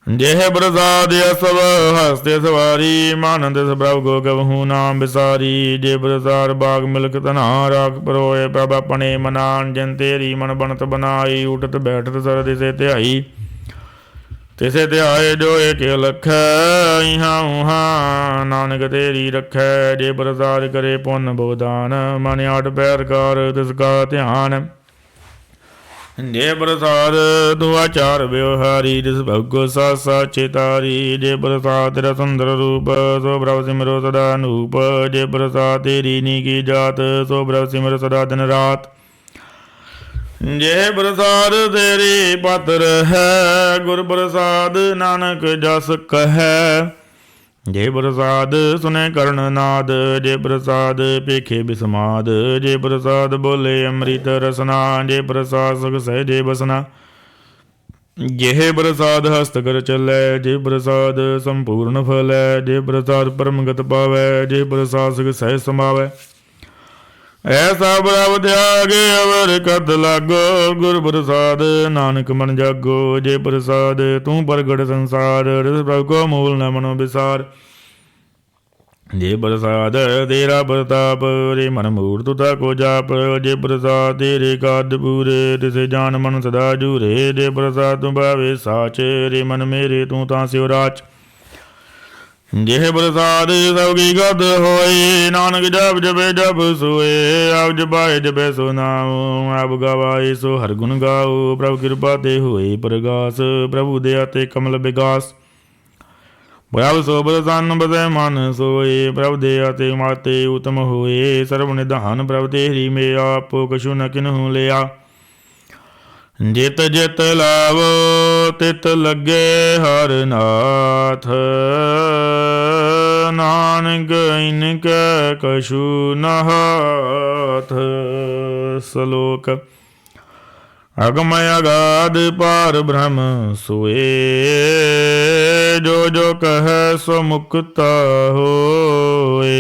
ਜੇ ਪ੍ਰਸਾਦ ਸਭ ਹਸਤੇ ਸਵਾਰੀ, ਮਨ ਤਿਸ ਪ੍ਰਭ ਕੋ ਕਬਹੂ ਨਾਮ ਵਿਸਾਰੀ। ਜੇ ਪ੍ਰਸਾਦ ਬਾਗ ਮਿਲਕ ਧਨਾ, ਰਾਖ ਪਰੋਏ ਪ੍ਰਭ ਆਪਣੇ ਮਨਾਨ। ਜਿਨ ਤੇਰੀ ਮਨ ਬਣਤ ਬਨਾਈ, ਉਠਤ ਬੈਠਤ ਸਰ ਦਿਸੇ ਧਿਆਈ। ਤਿਸੇ ਧਿਆਏ ਜੋ ਏਕ ਲਖੈ, ਇਹਾਂ ਉਹਾਂ ਨਾਨਕ ਤੇਰੀ ਰਖੈ। ਜੇ ਪ੍ਰਸਾਦ ਕਰੇ ਪੁੰਨ ਬੋਦਾਨ, ਮਨ ਆਠ ਪੈਰ ਕਰ ਤਿਸ ਕਾ ਧਿਆਨ। ਜੇ ਪ੍ਰਸਾਦ ਦੁਆਚਾਰ ਵਿਵਹਾਰੀ, ਤਿਸ ਭਗੋ ਸਾਸਾ ਚੇਤਾਰੀ। ਜੇ ਪ੍ਰਸਾਦ ਤੇਰਾ ਸੁੰਦਰ ਰੂਪ, ਸੋ ਪ੍ਰਭ ਸਿਮਰੋ ਸਦਾ ਅਨੂਪ। ਜੇ ਪ੍ਰਸਾਦ ਤੇਰੀ ਨੀਕੀ ਜਾਤ, ਸੋ ਪ੍ਰਭ ਸਿਮਰ ਸਦਾ ਦਿਨ ਰਾਤ। ਜੇ ਪ੍ਰਸਾਦ ਤੇਰੀ ਪਤਰ ਹੈ, ਗੁਰ ਪ੍ਰਸਾਦ ਨਾਨਕ ਜਸ ਕਹੈ। ਜੇ ਪ੍ਰਸਾਦ ਸੁਨੇ ਕਰਨ ਨਾਦ, ਜੇ ਪ੍ਰਸਾਦ ਪੇਖੇ ਬਿਸਮਾਦ। ਜੇ ਪ੍ਰਸਾਦ ਬੋਲੇ ਅੰਮ੍ਰਿਤ ਰਸਨਾ, ਜੇ ਪ੍ਰਸਾਦ ਸੁਖ ਸਹਿਜੇ ਬਸਨਾ। ਜੇ ਪ੍ਰਸਾਦ ਹਸਤ ਕਰ ਚੱਲੈ, ਜੇ ਪ੍ਰਸਾਦ ਸੰਪੂਰਨ ਫਲੈ। ਜੇ ਪ੍ਰਸਾਦ ਪਰਮਗਤ ਪਾਵੈ, ਜੇ ਪ੍ਰਸਾਦ ਸੁਖ ਸਹਿਜ ਸਮਾਵੈ। ਐਸਾ ਪ੍ਰਭ ਤਿਆਗੇ ਅਵਰ ਕਤ ਲਾਗੋ, ਗੁਰ ਪ੍ਰਸਾਦ ਨਾਨਕ ਮਨ ਜਾਗੋ। ਜੇ ਪ੍ਰਸਾਦ ਤੂੰ ਪ੍ਰਗਟ ਸੰਸਾਰ, ਰਿਸ ਪ੍ਰਭ ਕੋ ਮੂਲ ਨ ਮਨੋ ਵਿਸਾਰ। ਜੇ ਪ੍ਰਸਾਦ ਤੇਰਾ ਪ੍ਰਤਾਪ, ਰੇ ਮਨ ਮੂੜ ਤੁਤਾ ਕੋ ਜਾਪ। ਜੇ ਪ੍ਰਸਾਦ ਤੇਰੇ ਕਾਦ ਪੂਰੇ, ਤਿਸੇ ਜਾਨ ਮਨ ਸਦਾ ਜੂਰੇ। ਜੇ ਪ੍ਰਸਾਦ ਤੂੰ ਭਾਵੇ ਸਾਚ, ਰੇ ਮਨ ਮੇਰੇ ਤੂੰ ਤਾਂ ਸਿਉ ਰਾਚ। जेह प्रसाद सबकी गत होए, नानक जप जपे जप सोए। आप जपाए जपे सो नाम, आप गवाए सो हर गुण गाओ। प्रभु कृपा ते होए प्रगास, प्रभु दया ते कमल विगास। प्रभु सो प्रसन्न बसै मन सोए, प्रभु दया ते माते उत्तम होए। सर्व निधान प्रभु तेरी में, आप कछु न किन्हु लिया। जित जित लावो तित लगे हर नाथ, नानक इनके कछु न हाथ। श्लोक। अगमय अगाध पार ब्रह्म सोए, जो जो कह सो मुक्ता होए।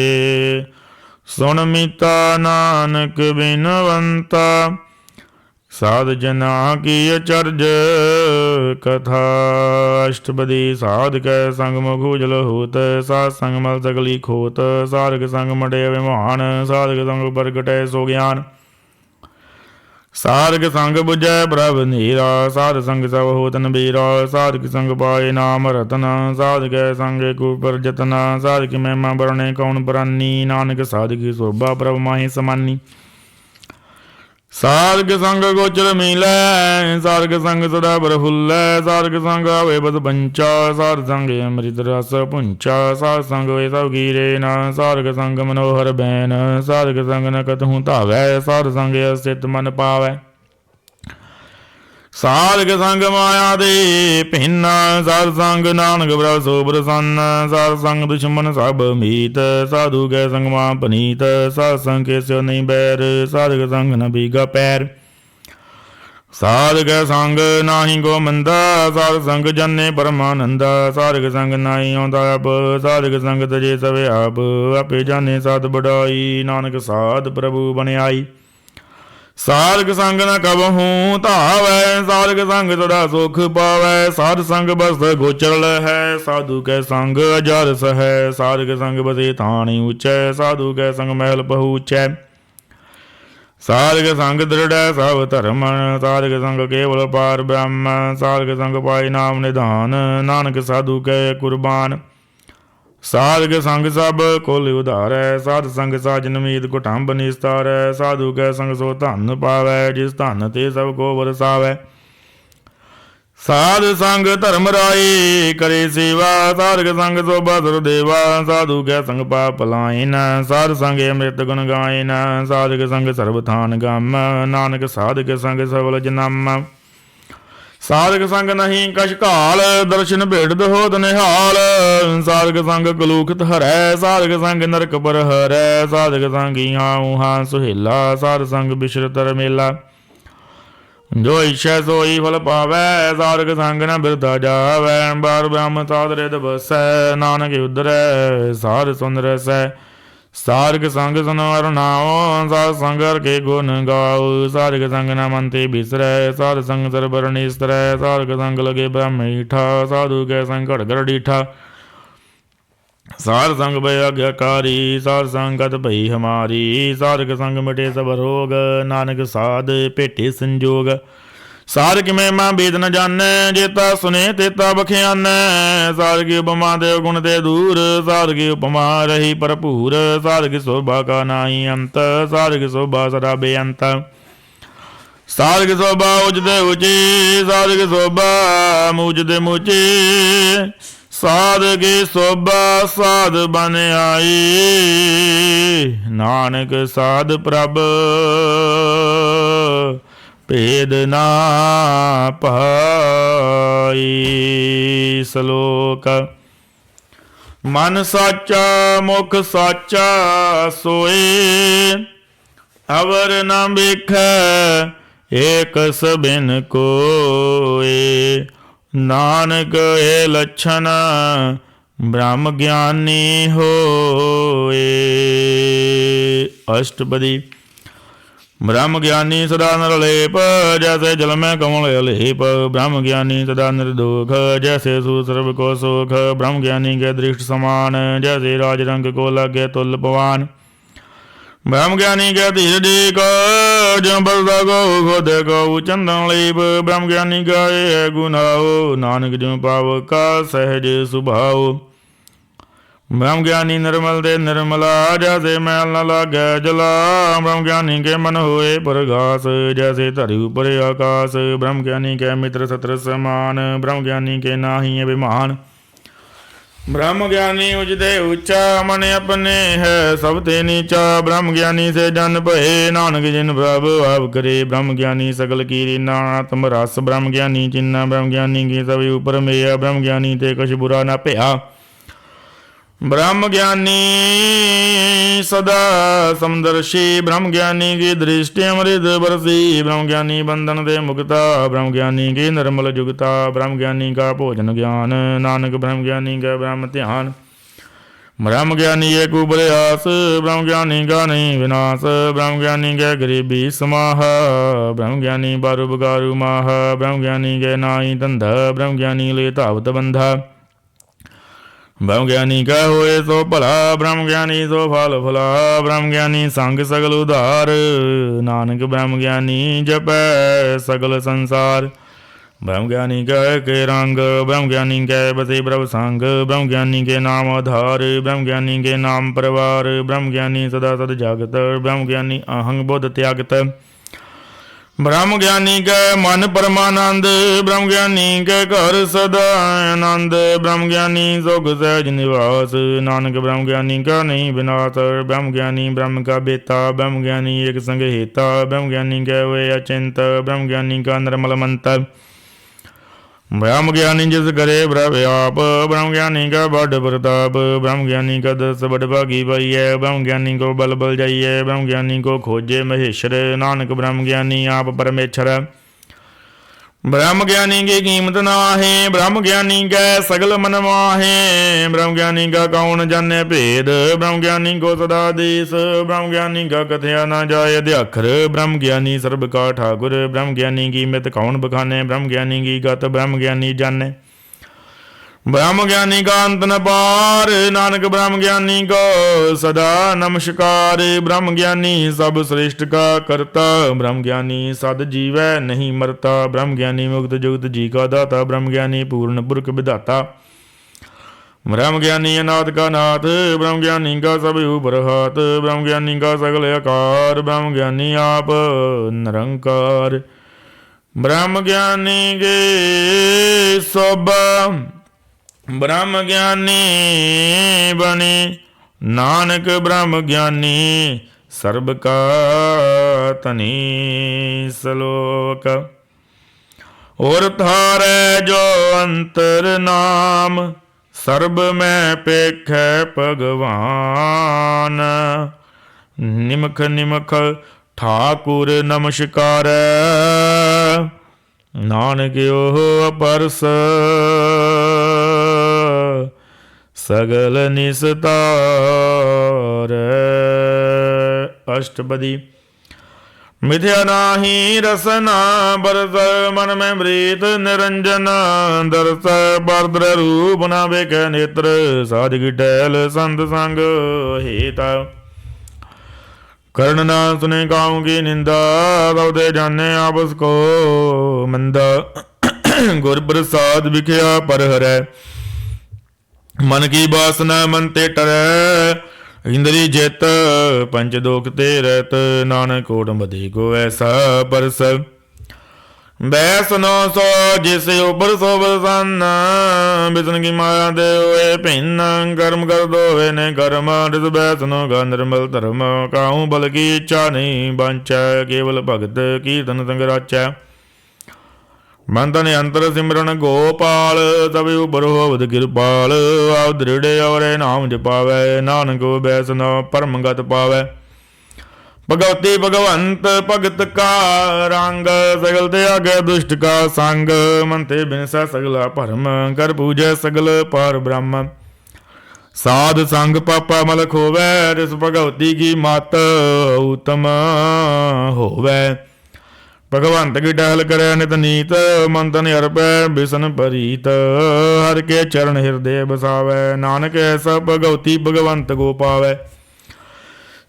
सुन मीता नानक बिनवंता, साध जना की अचरज कथा। अष्टपदी। साध कै संग मुख उजल होत, साध संग मल सगली खोत। साधक संग मटे अभिमान, साधक संग प्रगटै सो ज्ञान। साधक संग बुझै प्रभ नीरा, साध संग सब होत नबीरा। साधक संग पाए नाम रतन, साधक संग कुपर जतन। साधक महिमा बरणे कौन बरानी, नानक साधक शोभा प्रभ माहि समानी। साधक संग गोचर मिलै, साधक संग सदा प्रफुल्लै। साधक संग आवे बस पंचा, साध संग अमृत रस पुंचा। साध संग वे सब गिरे न, साधक संग मनोहर बैन। साधक संग न कतहु धावै, साध संग स्थित मन पावै। साधक संग माया दे भिन्न, साध संग नानक प्रभ सो प्रसन्न। साध संग दुश्मन सब मीत, साधु कै संग मां पनीत। साध संग के स्यो नहीं बैर, साधक संग न बीगा पैर। साधक संग नाही गो मंदा, साध संग जने परमानंदा। साधक संग नाही आउंदा अब, साधक संग तजे सवे आप। आपे जाने साध बड़ाई, नानक साध प्रभु बनियाई। साधक संग न कबहू धावै, साधक संग सदा सुख पावै। साध संग बस गोचर है, साधु कै संग अजरस है। साधक संग बसे थानी ऊंचै, साधु कै संग महल पहुँचै। साधक संग दृढ़ सब धर्म, साधक संग केवल पार ब्रह्म। साधक संग पाए नाम निधान, नानक साधु कै कुर्बान। साधक संग सब कुल उधारै, साध संग साजन मीत कुटुंब निस्तारै। साधु कै संग सो धन पावै, जिस धन ते सब को बरसावै। साध संग धर्म राई करे सेवा, साधक संग शोभा सुरदेवा। साधु कै संग पाप लाइन, साध संग अमृत गुण गायन। साधक संग सर्वथान गम, नानक साधक संग सबल जन्म। साधक संग नहीं कछ काल, दर्शन भेड़द होत निहाल। साधक संग कलूखत हरै, साधक संग नरक पर हरै। साधक संग इहाँ उहाँ सुहेला, साध संग बिशरतर मेला। जो इच्छा सोई फल पावै, साधक संग न बिरधा जावै। बार ब्रह्म साध रिद बसै, नानक उदरै साध सुन रसै। साधक संग सुनो हर नाओ, साध संग हर के गुण गाओ। साधक संग न मन ते बिसरै, साध संग सरबर निस्तरै। साधक संग लगे ब्रह्म ईठा, साधु कै संग घड़ डीठा। साध संग भय आज्ञाकारी, साध संग गत भई हमारी। साधक संग मिटे सब रोग, नानक साध भेटे संजोग। साधक महिमा भेद न जानै, जेता सुने तेता बख्यानै। साधक की उपमा देव गुण ते दूर, साधक की उपमा रही भरपूर। साधक शोभा का नाही अंत, साधक शोभा सदा बेअंत। साधक शोभा उचते उची, साधक शोभा मूचते मूची। साधक शोभा साध बन आई, नानक साध प्रभ भेद ना पाई। श्लोक। मन साचा मुख साचा सोए, अवर न बिखै एक सबिन कोए। नानक ए लक्षण ब्रह्म ज्ञानी होए। अष्टपदी। ब्रह्म ज्ञानी सदा निर्लेप, जैसे जल में कमल अलेप। ब्रह्म ज्ञानी सदा निर्दोष, जैसे सुसर्व को सुख। ब्रह्म ज्ञानी के दृष्ट समान, जैसे राज रंग को लगे तुल पवान। ब्रह्म ज्ञानी के धीर को जो बरदा को खुद को चंदन लेप। ब्रह्म ज्ञानी का ये गुनाओ, नानक जो पाव का सहज स्वभाव। ब्रह्म ज्ञानी निर्मल दे निर्मला, जैसे मैल न लागे जला। ब्रह्म ज्ञानी के मन होए प्रगास, जैसे धरती ऊपर आकाश। ब्रह्म ज्ञानी के मित्र शत्रु समान, ब्रह्म ज्ञानी के नाहि अभिमान। ब्रह्म ज्ञानी उजदे ऊंचा, मन अपने है सब ते नीचा। ब्रह्म ज्ञानी से जन भये, नानक जिन प्रभु आप करे। ब्रह्म ज्ञानी सकल कीरी नात्म रस, ब्रह्म ज्ञानी चिन्ना। ब्रह्म ज्ञानी की सभी ऊपर मेया, ब्रह्म ज्ञानी ते कुछ बुरा ना भया। ब्रह्म ज्ञानी सदा समदर्शी, ब्रह्म ज्ञानी की दृष्टि अमृत बरसी। ब्रह्म ज्ञानी बंधन दे मुक्ता, ब्रह्म ज्ञानी की निर्मल जुगता। ब्रह्म ज्ञानी का भोजन ज्ञान, नानक ब्रह्म ज्ञानी का ब्रह्म ध्यान। ब्रह्म ज्ञानी एक उपरयास, ब्रह्म ज्ञानी का नहीं विनाश। ब्रह्म ज्ञानी के गरीबी समाह, ब्रह्म ज्ञानी बारू बगारू माह। ब्रह्म ज्ञानी के नाई धंधा, ब्रह्म ज्ञानी ले धावत बंधा। ब्रह्म ज्ञानी का होए सो भला, ब्रह्म ज्ञानी सो फल फला। ब्रह्म ज्ञानी संग सगल उधार, नानक ब्रह्म ज्ञानी जपै सगल संसार। ब्रह्म ज्ञानी कह के रंग, ब्रह्म ज्ञानी कह बसे प्रभ संग। ब्रह्म ज्ञानी के नाम आधार, ब्रह्म ज्ञानी के नाम परिवार। ब्रह्म ज्ञानी सदा सद जागत, ब्रह्म ज्ञानी अहंग बोध त्यागत। ब्रह्म ज्ञानी के मन परमानंद, ब्रह्म ज्ञानी के घर सदा आनंद। ब्रह्म ज्ञानी सुख सहज निवास, नानक ब्रह्म ज्ञानी का नहीं विनाश। ब्रह्म ज्ञानी ब्रह्म का बेता, ब्रह्म ज्ञानी एक संग हेता। ब्रह्म ज्ञानी के वे अचिंत, ब्रह्म ज्ञानी का निर्मल मंत्र। ब्रह्म ज्ञानी जिस करे ब्रह्म, ब्रह्म ज्ञानी का बड़ प्रताप। ब्रह्म ज्ञानी का दस बड़ भागी पाई है, ब्रह्म ज्ञानी को बल बल जाइए। ब्रह्म ज्ञानी को खोजे महेश्वर, नानक ब्रह्म ज्ञानी आप परमेश्वर। ब्रह्म ज्ञानी की कीमत ना है, ब्रह्म ज्ञानी का सगल मन माहे। ब्रह्म ज्ञानी का कौन जाने भेद, ब्रह्म ज्ञानी को सदा देश। ब्रह्म ज्ञानी का कथया ना जाए अध्याखर, ब्रह्म ज्ञानी सर्व का ठाकुर। ब्रह्म ज्ञानी की मित कौन बखाने, ब्रह्म ज्ञानी की गत ब्रह्म ज्ञानी जाने। ब्रह्म ज्ञानी का अंत न पार, नानक ब्रह्म ज्ञानी को सदा नमस्कार। ब्रह्म ज्ञानी सब श्रेष्ठ का करता, ब्रह्म ज्ञानी सद जीवै नहीं मरता। ब्रह्म ज्ञानी मुक्त जुक्त जी का दाता, ब्रह्म ज्ञानी पूर्ण पुरख विधाता। ब्रह्म ज्ञानी अनाथ का नाथ, ब्रह्म ज्ञानी का सब ऊपर हाथ। ब्रह्म ज्ञानी का सगल आकार, ब्रह्म ज्ञानी आप निरंकार। ब्रह्म ज्ञानी के सब ब्रह्म ज्ञानी बने, नानक ब्रह्म ज्ञानी सर्ब का तनी सलोक। और थारे जो अंतर नाम, सर्ब में पेख भगवान। निमख निमख ठाकुर नमस्कार, नानक ओह परस सगल निस्तार। अष्टपदी। मिथ्या नाही रसना बरस, मन में प्रीत निरंजन। दर्श बर्द्र रूप न बेख नेत्र, साधिक टहल संत संग हेता। कर्ण ना सुने गाँव की निंदा, दौदे जाने आपस को मंदा। गुर प्रसाद विख्या पर हरै, मन की वासना मन ते टरै। इंद्री जित पंच दोख ते रहत, नानक कोट बधे को ऐसा परस। बैस नौ सौ जिस उबर सो बरसन, बिसन की माया दे होए भिन्न। कर्म कर दो वे ने कर्म, रिस बैस नो का निर्मल धर्म। काहू बल की इच्छा नहीं बांचै, केवल भगत कीर्तन संग राचै। मन तन अंतर सिमरन गोपाल, सब उबर होवत कृपाल। आप दृढ़ और नाम जपावै, नानक बैस नो परम गत पावै। भगवती भगवंत भगत का रंग, सगल त्यागै दुष्ट का संग। मन ते बिनसै सगला भरम, कर पूजै सगल पार ब्रह्म। साध संग पापा मल खोवै, रिस भगवती की मत उत्तम होवै। भगवंत की टहल करे नित नीत, मन तन अर्पै बिसन परीत। हर के चरण हृदय बसावै, नानक ऐसा भगवती भगवंत को पावै।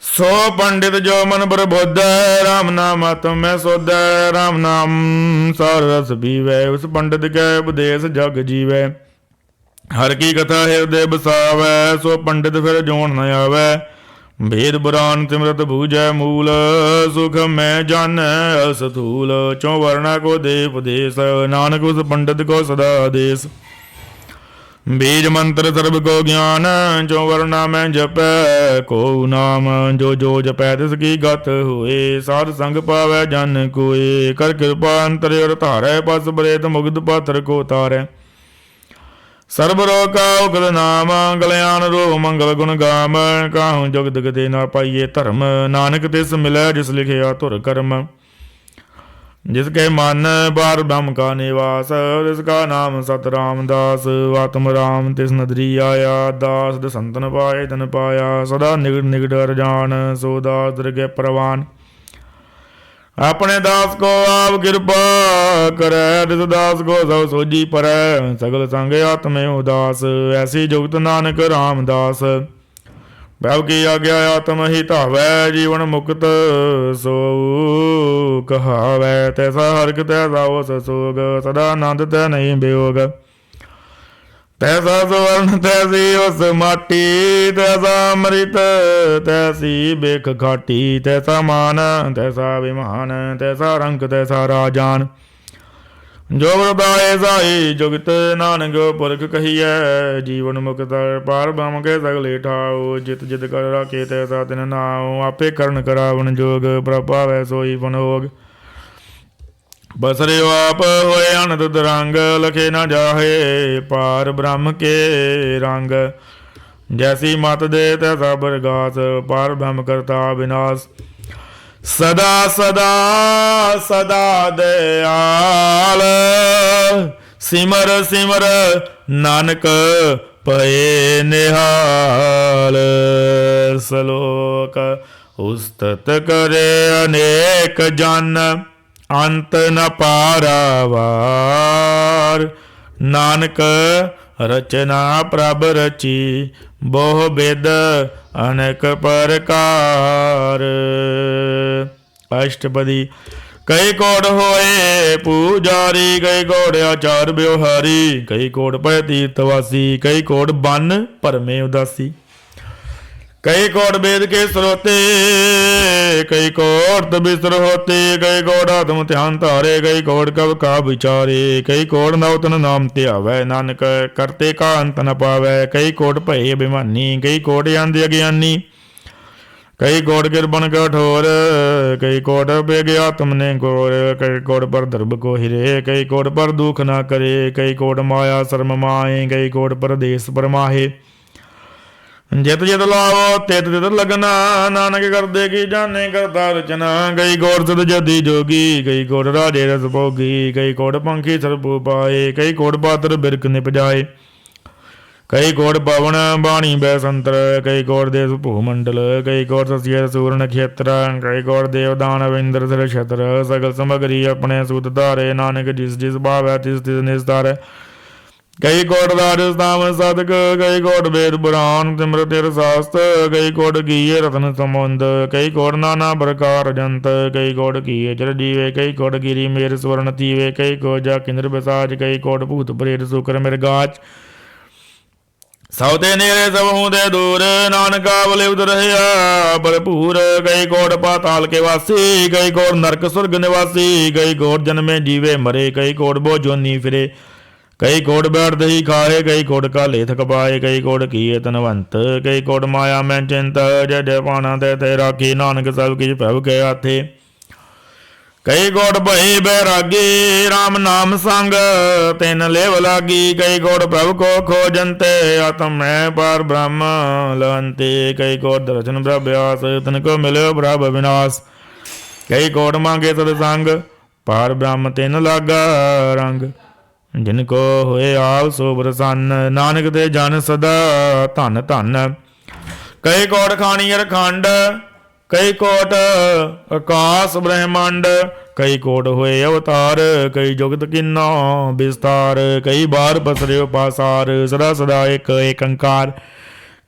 सो पंडित जो मन प्रबुद्ध, राम नाम आत्म में शुद्ध। राम नाम सार रस पीवै, उस पंडित के उपदेश जग जीवै। हर की कथा हृदय बसावै, सो पंडित फिर जोन न आवै। भेद बुरान सिमरत भूजै मूल, सुख में जान असथूल। चौ वर्णा को दे उपदेश, नानक उस पंडित को सदा आदेश। बीज मंत्र सर्ब को ज्ञान, जो वर्णा में जपै को नाम। जो जो जपै तिसकी गत होए, साध संग पावै जन कोय। कर कृपा अंतर और धारै, पस प्रेत मुग्ध पात्र को तारै। सर्ब रोग का उगल नाम, गलयान रो मंगल गुण गाम। काहू जुगत गति ना पाइये धर्म, नानक तिस मिलै जिस लिखिया धुर कर्म। जिसके मन बार ब्रह्म का निवास, जिसका नाम सत रामदास। आत्म राम तिस नदरी आया, दास दसंतन पाए तन पाया। सदा निगड़ निगड़ अरजान, सो दास दरगे परवान। अपने दास को आप कृपा करे, तिस दास को सब सोजी परै। सगल संग आत्मे उदास, ऐसी जुगत नानक रामदास। प्रभु की आज्ञा आत्म ही धावै, जीवन मुक्त सो कहावै। तैसा हरक तैसा हो सोग, सदा आनंद तै नहीं वियोग। तैसा सुवर्ण तैसी उस माटी, तैसा अमृत तैसी बेख खाटी। तैसा मान तैसा अभिमान, तैसा रंग तैसा राजान। जो वरदाए साई जुगत, नानक पुरख कहिए। जीवन मुक्त पार ब्रह्म के सगले ठाओ। जित जित कर राखे तैसा तिन नाओ। आपे करण करावन जोग, प्रभावै सोई फनोग। बसरे आप होए अनंत तरंग, लखे न जाहे पार ब्रह्म के रंग। जैसी मत दे तैसा बरगास, पार ब्रह्म करता विनाश। सदा सदा सदा दयाल, सिमर सिमर नानक पए निहाल। सलोक उस्तत करे अनेक जन, अंत न पारावार। नानक रचना प्रभ रची, बहु बेद अनेक प्रकार। अष्टपदी। कई कोट होए पूजारी, कई कोट आचार व्यवहारी। कई कोट पै तीर्थवासी, कई कोट बन परमे उदासी। कई कोट वेद के स्रोते, कई कोट बिस्तर होते। कई कोट आत्म ध्यान धारे, कई कोट कब का विचारे। कई कोट नवतन नाम ध्यावै, नानक करते का अंत न पावै। कई कोट भय अभिमानी, कई कोट अंध अज्ञानी। कई कोट किरपन कठोर, कई कोट बेगे आत्म ने गोर। कई कोट पर दर्भ को हिरे, कई कोट पर दुख न करे। कई कोट माया शर्म माए, कई कोट पर देश परमाहे। जित जित लावो तित तित लगना, नानक करदे की जाने करता रचना। कई कोट सद जति जोगी, कई कोट राजे रस भोगी। कई कोट पंखी सरपू पाए, कई कोट पात्र बिरक निपजाए। कई कोट पवन बाणी बैसंतर, कई कोट देश भूमंडल। कई कोट सस्य सूर नक्षत्र, कई कोट देव दानव इंद्र सिर छत्र। सगल समगरी अपने सूत धारे, नानक जिस जिस भावै तिस तिस निस्तार। कई कोट राजस्थान साधक, कई कोट वेद पुराण सिमरत शास्त्र। कई कोट किए रत्न समुंद, कई कोट नाना प्रकार जंत। कई कोट किए जल जीवे, कई कोट गिरी मेर स्वर्ण थीवे। कई कोट जा किंद्र बसाज, कई कोट भूत प्रेत शुक्र मृगाच। सौते नेरे सब हूँ दूर, नानका बलिवत रहया भरपूर। कई कोट पाताल के वासी, कई कोट नरक स्वर्ग निवासी। कई कोट जन्मे जीवे मरे, कई कोट बो जोनी फिरे। कई कोट बैठ दही खाए, कई कोट का लेथ कपाए। कई कोट किए तनवंत, कई कोट माया में चिंत। जय जय पाना ते राखी, नानक सब किछ प्रभु के हाथे। कई कोट भई बैरागी, राम नाम संग तिन लेव लागी। कई कोट प्रभु को खोजंते, आत्म में पार ब्रह्म लहंते। कई कोट दर्शन प्रभ्यास, तिनको मिलो प्रभ विनाश। कई कोट मांगे सत्संग, पार ब्रह्म तिन लागा रंग। जिनको होए आप सो प्रसन्न, नानक ते जन सदा धन धन। कई कोट खानियर खंड, कई कोट आकाश ब्रह्मांड। कई कोट होए अवतार, कई जुगत किन्ना विस्तार। कई बार पसरे पासार, सदा सदा एक अंकार।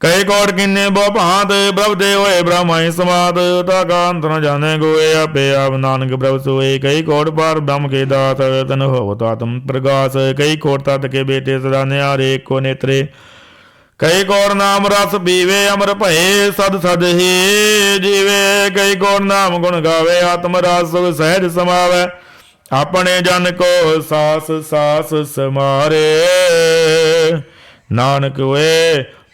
कई कोट किन्ने बहु भांत प्रभ ते होए ब्रह्माई समात ताका अंत न जाने गोए आपे आप नानक प्रभ सोए कई कोट पार ब्रह्म के दास तन होवत आत्म प्रगास कई कोट तत् के बेटे सदा न्यारे को नेत्रे कई कौर नाम रस पीवे अमर भये सद सद ही जीवे कई कौर नाम गुण गावे आत्म रस सहज समावे अपने जन को सास सास समारे नानक वे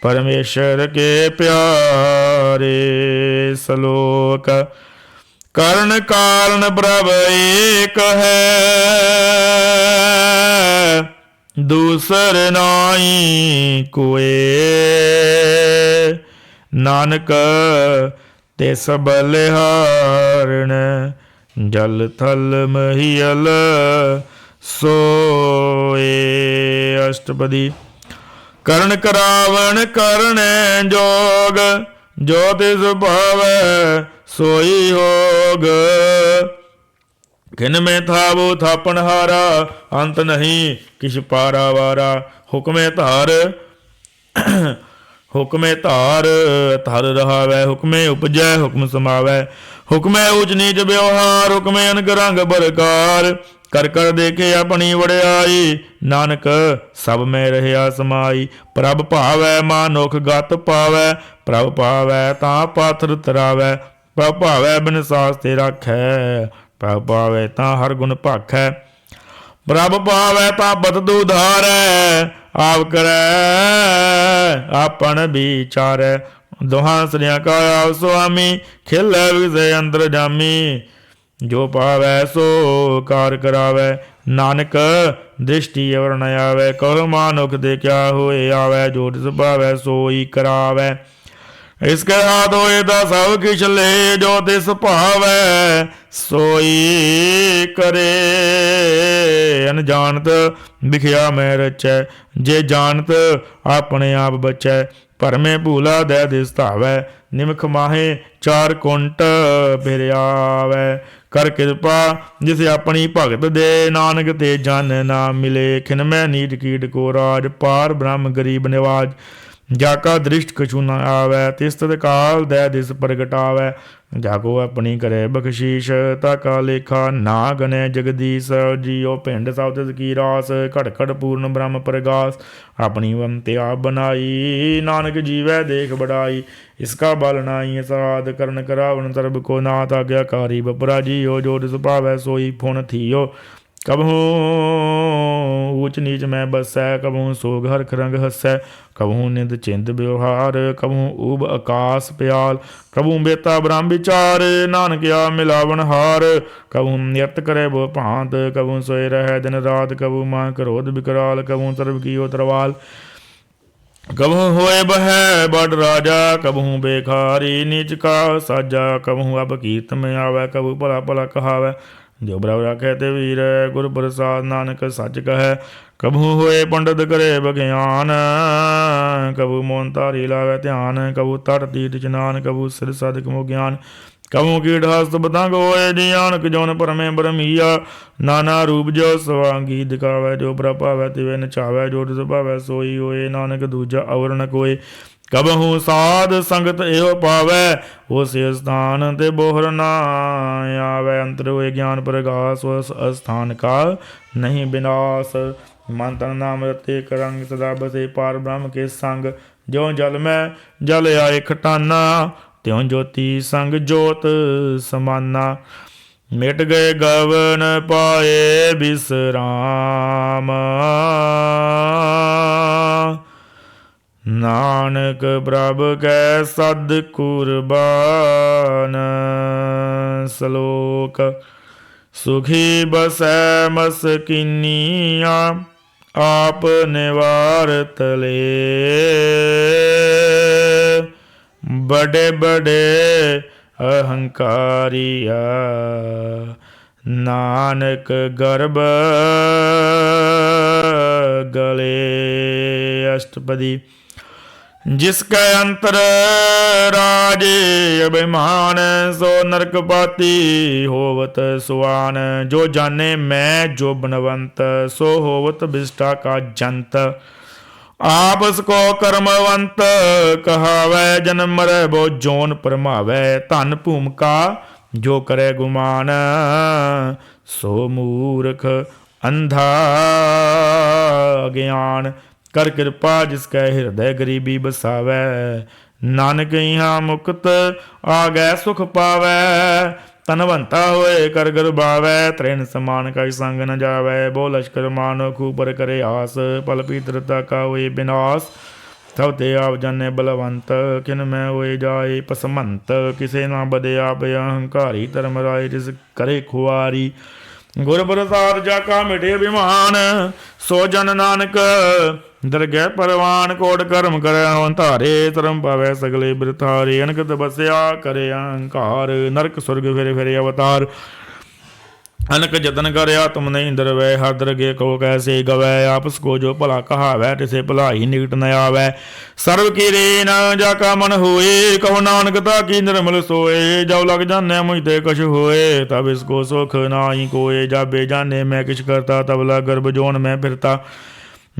परमेश्वर के प्यारे श्लोक कर्ण कारण प्रभ एक है दूसर नाई कोए नानक ते सब बलिहारण जल थल महियल सोए अष्टपदी करण करावण करण जोग जो तिस भावै सोई होग किन में था वो थापन हारा अंत नहीं किछ पारा वारा हुक्मे धार हुक्मे धार धर रहावै हुक्मे उपजै हुक्म समावै हुक्मे ऊच नीच व्यवहार हुक्मे अनक रंग बरकार कर कर देखे अपनी वड़ियाई नानक सब में रहया समाई प्रभ भावै मानुख गत पावै प्रभ पावै तां पाथर तरावै प्रभ भावै बिन सास ते राखै प्रभ पावै तां हर गुण भाखै प्रभ पावै तां बतदू धारै आप करै आपन विचारै दोहां सरिया का आप स्वामी खिलै विजय अंदर जामी जो पावै सो कार करावै नानक दृष्टि अवर न आवै कहो मानुख दे क्या होए आवै जो तिस पावै सोई करावै इसके हाथ होए ता सब किछ ले जो तिस भावै सोई करे अनजानत बिखिया मैं रचै जे जानत अपने आप बचै भरमे भूला दै दिस धावै निमख माहे चार कुंट फिर आवै कर कृपा जिस अपनी भगत दे नानक ते जन ना मिले खिन मैं नीट कीट को राज पार ब्रह्म गरीब निवाज जाका दृष्ट कछु न आवै तिस तद काल दै दिस प्रगटावै जाको अपनी करे बख्शीश ताका लेखा ना गने जगदीश जियो पिंड सब तिस की रास घट घट पूर्ण ब्रह्म प्रगास अपनी वंते आप बनाई नानक जीवै देख बढ़ाई इसका बल नाई साध करन करावन सर्ब को नाथ आज्ञाकारी बपरा जियो जो तिस भावै सोई फुन थियो कबहू ऊच नीच मैं बसै कबहू सोग हरख रंग हसै कबहू निंद चिंत व्यवहार कबहू ऊब आकाश प्याल कबहू बेता ब्रह्म विचार नानकिया मिलावन हार कबहू नियत करे वो भांत कबहू सोए रह दिन रात कबहू मां क्रोध विकराल कबहू सर्व कियो तरवाल कबहू होए बह बड़ राजा कबहू बेखारी नीच का साजा कबहू अब कीर्त में आवे कबहू भला भला कहावै जो ब्रव राखे ते वीर गुर प्रसाद नानक सच कहे कबहू होए पंडित करे बख्यान कबू मोन धारी लावे ध्यान कबू तट तीर्थ चनान कबू सिर सदक मो ज्ञान कबू कीट हस्त बतंग होए जियानक जौन परमे ब्रह्मिया नाना रूप जो सवांगी दिखावे जो प्रभ भावै तिवे नचावै जो तिस भावै सोई होए नानक दूजा अवर न कोय कबहू साध संगत एहो पावै उस स्थान ते बोहर ना आवै अंतर हुए ज्ञान प्रगास उस स्थान का नहीं विनाश मन तन नाम रते करंग सदा बसे पार ब्रह्म के संग ज्यों जल में जल आए खटाना त्यों ज्योति संग जोत समाना मिट गए गवन पाए विश्राम नानक प्रभ कै सद कुर्बान श्लोक सुखी बसै मस्किनिया आप निवारत ले बड़े बड़े अहंकारिया नानक गर्भ गले अष्टपदी जिसके अंतर राजे अभिमान सो नरक पाती होवत सुआन जो जाने मैं जो बनवंत सो होवत विष्टा का जंत आपस को कर्मवंत कहावै, जन्म मरै बो जोन परमावै। धन भूमिका जो करे गुमान, सो मूर्ख अंधा ज्ञान। कर कृपा जिसकै हृदय गरीबी बसावै, नानक यहाँ मुक्त आगै सुख पावै। तनवंता होए कर गरबावै, तृण समान कई संग न जावै। बो लश्कर मानो खूपर करे आस, पल पीतरता का होए विनाश। सब ते आप जाने बलवंत, किन मैं होए जाए पसमंत। किसे ना बदे आप अहंकारी, धर्म राय जिस करे खुआरी। गुर प्रसाद जाका मिटे अभिमान, सो जन नानक दरगह परवान। कोट कर्म करे धारे, धर्म पावै सगले बिरथारे। अनक तपस्या करे अहंकार, नरक स्वर्ग फिर फिर अवतार। अनक जतन कर आत्म नहीं दरवै, हर दरगे को कैसे गवै। आपस को जो भला कहावै, तिसे भलाई निकट न आवै। सर्व कीरे न जाका मन होए, कहो नानक ताकी निर्मल सोए। जब लग जाने मुझते कछ होए, तब इसको सुख नाई कोए। जाबे जाने मैं किछ करता, तब लग गर्भ जोन में फिरता।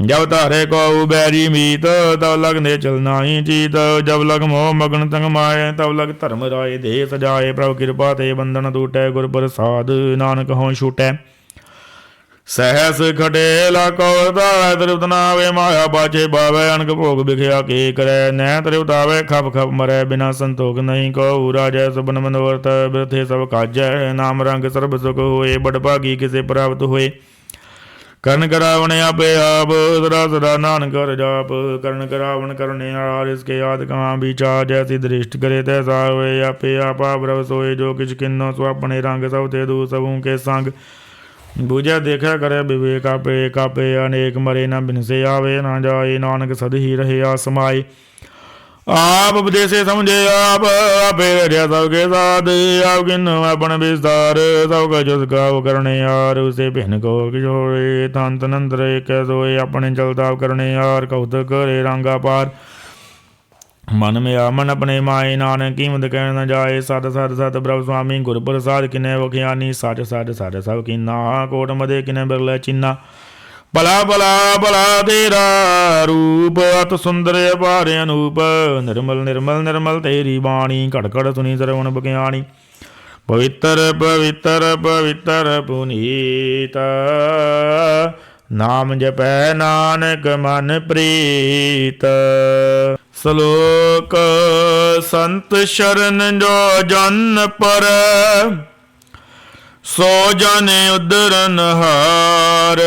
जब तारे को बैरी मीत, तब लगने चलना ही चीत। जब लग मोह मगन तंग माए, तब लग धर्म राय दे सजाए। प्रभु कृपा ते बंधन टूटै, गुर प्रसाद नानक हों छूटै। सहस खटे लाको तृप्त नावे, माया पाछे बावै। अनक भोग बिखया के करे, नह तृप्त आवे खप खप मरै। बिना संतोख नहीं को राजै, सपन मनोरथ बिरथे सब काजै। नाम रंग सर्ब सुख होए, बड़ भागी किसे प्राप्त होए। करण करावन आपे आप, सदा सदा नानक कर जाप। करण करावन करनिहार, इसके याद कहाँ विचार। जैसी दृष्टि करे तैसा होए, आपे आप प्रभ सोए। जो किछ किन्नो सो अपने रंग, सब ते दू सबों के संग। बुझे देखा करे विवेक आपे, कापे अनेक मरे न बिनसे आवे। ना जाए नानक सद ही रहे आसमाए। आप उपदेशे समझे आप, आपे रहा सबके साथ। आप किन्नो अपन विस्तार, सबका जुस गाओ करने यार। उसे भिन्न को किशोरे, तंत नंतर एक सोए। अपने चलता करने यार, कौतक करे रंगा पार। मन में आ मन अपने माए, नानक कीमत कह न जाए। सत सत सत प्रभु स्वामी गुर प्रसाद, किने वखियानी सच सच सच सब कीना। कोट मदे किने बिरले चिन्ना। भला भला भला तेरा रूप, अत सुंदर अपार अनूप। निर्मल निर्मल निर्मल तेरी बाणी, घड़ घड़ सुनी सरवण बख्याणी। पवित्र पवित्र पवित्र पुनीत, नाम जपै नानक मन प्रीत। श्लोक संत शरण जो जन पर, सो जाने उद्धरन हार।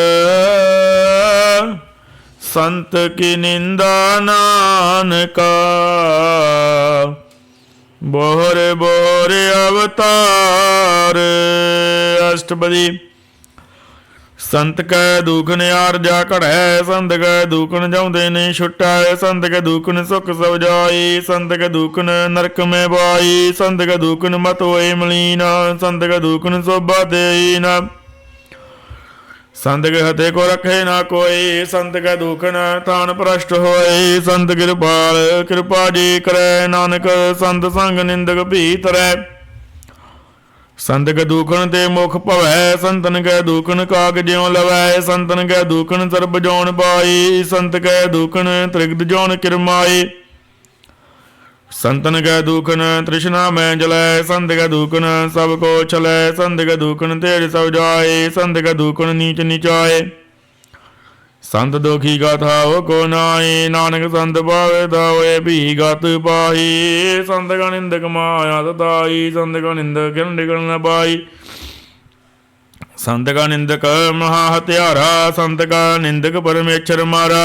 संत की निंदा नानका, बोहर बोहर अवतार। अष्टपदी। संत कै दुख निहार जा घड़ै, संत कै दुखन जाऊंदे नहीं छुटा। संत कै दुखन सुख सब जाई, संत कै दुखन नरक में बाई। संत कै दुखन मत होए मलीन, संत कै दुखन शोभा देई न। संत के हथे को रखे ना कोई, संत कै दुखन तान भ्रष्ट होए। संत कृपाल कृपा जी करे, नानक संत संग निंदक भीतरै। संत के दुखन ते मुख भवै, संतन कै दुखन काग ज्यों लवै। संतन कै दुखन सर्ब जौन पाई, संत कै दुखन त्रिगद जौन किरमाई। संतन कै दुखन तृष्णा में जलै, संत कै दुखन सब को छलै। संत कै दुखन तेज सब जाए, संत कै दुखन नीच नीचाए। संत दुखी गाथा को नाई, नानक संत पावे दावे भी गत पाही। संत का निंदक माया सताई, संत का निंदक किरण निकल न पाई। संत का निंदक महा हत्यारा, संत का निंदक परमेश्वर मारा।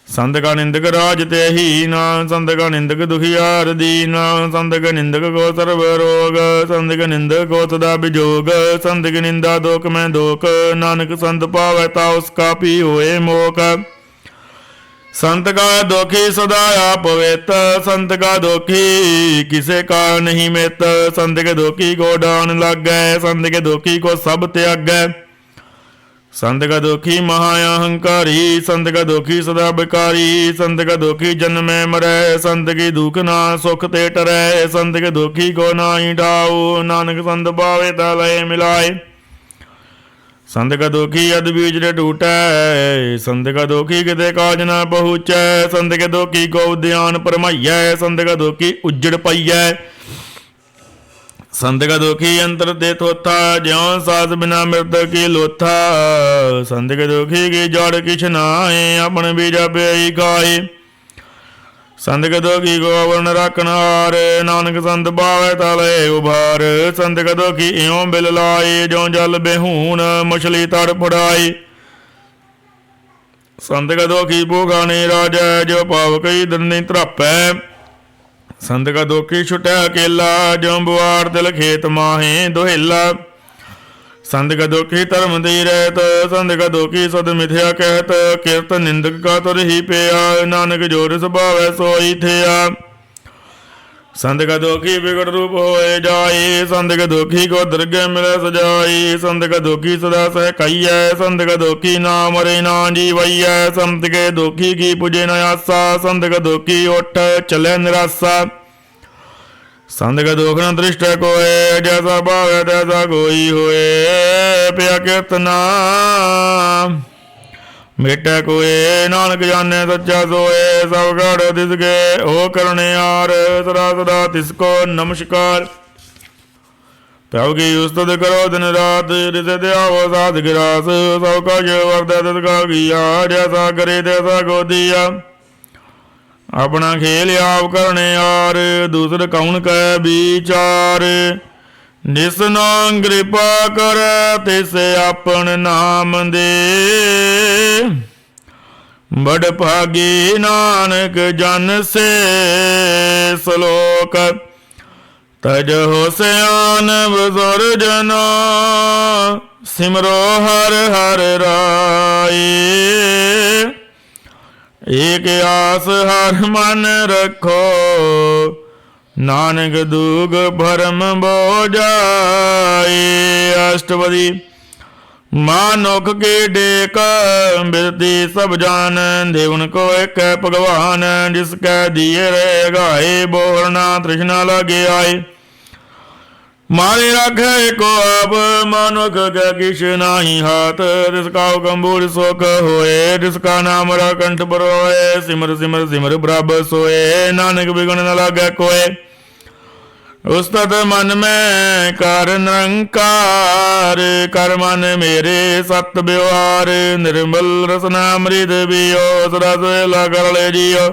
संत का निंदक राज ते हीना, संत का निंदक दुखियार दीना। संत का निंदक को सर्व रोग, संत का निंदक को सदा विजोग। संत की निंदा दोख में दोख, नानक संत पावै ता उसका पी होए मोक। संत का दोखी सदा पवित, संत का दोखी किसे का नहीं मित। संत के दोखी को डान लग गए, संत के दोखी को सब त्याग गए। संत का दुखी महाअहंकारी, संत का दुखी सदा बिकारी। संत का दुखी जन्म में मरै, संत की दुख ना सुख ते टरै। संत के दुखी को नाई ढाऊ, नानक संत पावे ता लय मिलाए। संत का दुखी यद बीज रे टूटै, संत का दुखी किते काज न पहुँचै, संत के दुखी को ध्यान परमाइयै, संत का दुखी उज्जड़ पाइयै, संत का दुखी अंतर ते थोथा, ज्यों सास बिना मृत की लोथा, संत के दुखी की जड़ किछ नाए, अपन बीजा पे खाए, संत के दुखी को वर्ण रखन हार, नानक संत पावै तले उभार, संत के दुखी इयों बिल लाए, ज्यों जल बेहून मछली तड़ फड़ाई, संत का दुखी भूखा नहीं राजै, जो पाव कई दिन नहीं त्रापै, संत का दुखी छुटै अकेला, ज्यों बुआर दिल खेत माहे दुहेला, संत का दुखी धर्म दी रहत, संत का दुखी सद मिथ्या कहत, किरत निंदक का तुर ही पिया, नानक जोर स्वभावै सोई थिया, संत का दुखी विकट रूप होए जाए, संत का दुखी को दरगह मिले सजाई, संत का दुखी सदा सह कहिए, संत का दुखी ना मरे ना जीवैया, संत के दुखी की पुजे न आसा, संत का दुखी उठ चले निराशा, संत का दुख न दृष्ट कोय, जैसा भावे तैसा कोई होए, पिया कीर्तना मिटे कोय, नानक जाने सच्चा सोए, सब गढ़ तिसके हो करने यार, सदा सदा तिसको नमस्कार, प्रभु की उस्तुत करो दिन रात, रिसे दयावो साध गिरास, सबका जो वर्धे तिसका किया, जैसा करे तैसा को दिया, अपना खेल आप करने यार, दूसर कौन कह विचार, जिस नाम कृपा कर तिसे अपन नाम दे, बड़ भागी नानक जन से सलोक, तज हो सयान बजुर जना, सिमरो हर हर राय, एक आस हर मन रखो, नानक दुग भरम बो जाए, अष्टपदी मानुख के डेक, बिरती सब जान, देवन को एक भगवान, जिसकै दिए रहे गाए, बोरना तृष्णा लगे आए, मारे रखे को अब मानुख के किश नाही हाथ, जिसका हुक्म बूढ़ सुख होए, जिसका नाम रा कंठ पर होए, सिमर सिमर सिमर बराबर सोए, नानक बिगुण न लागे कोय, उस्तत मन में कर निरंकार, कर मन मेरे सत व्यवहार, निर्मल रसना अमृत पियो, सदा सुहेला कर ले जियो,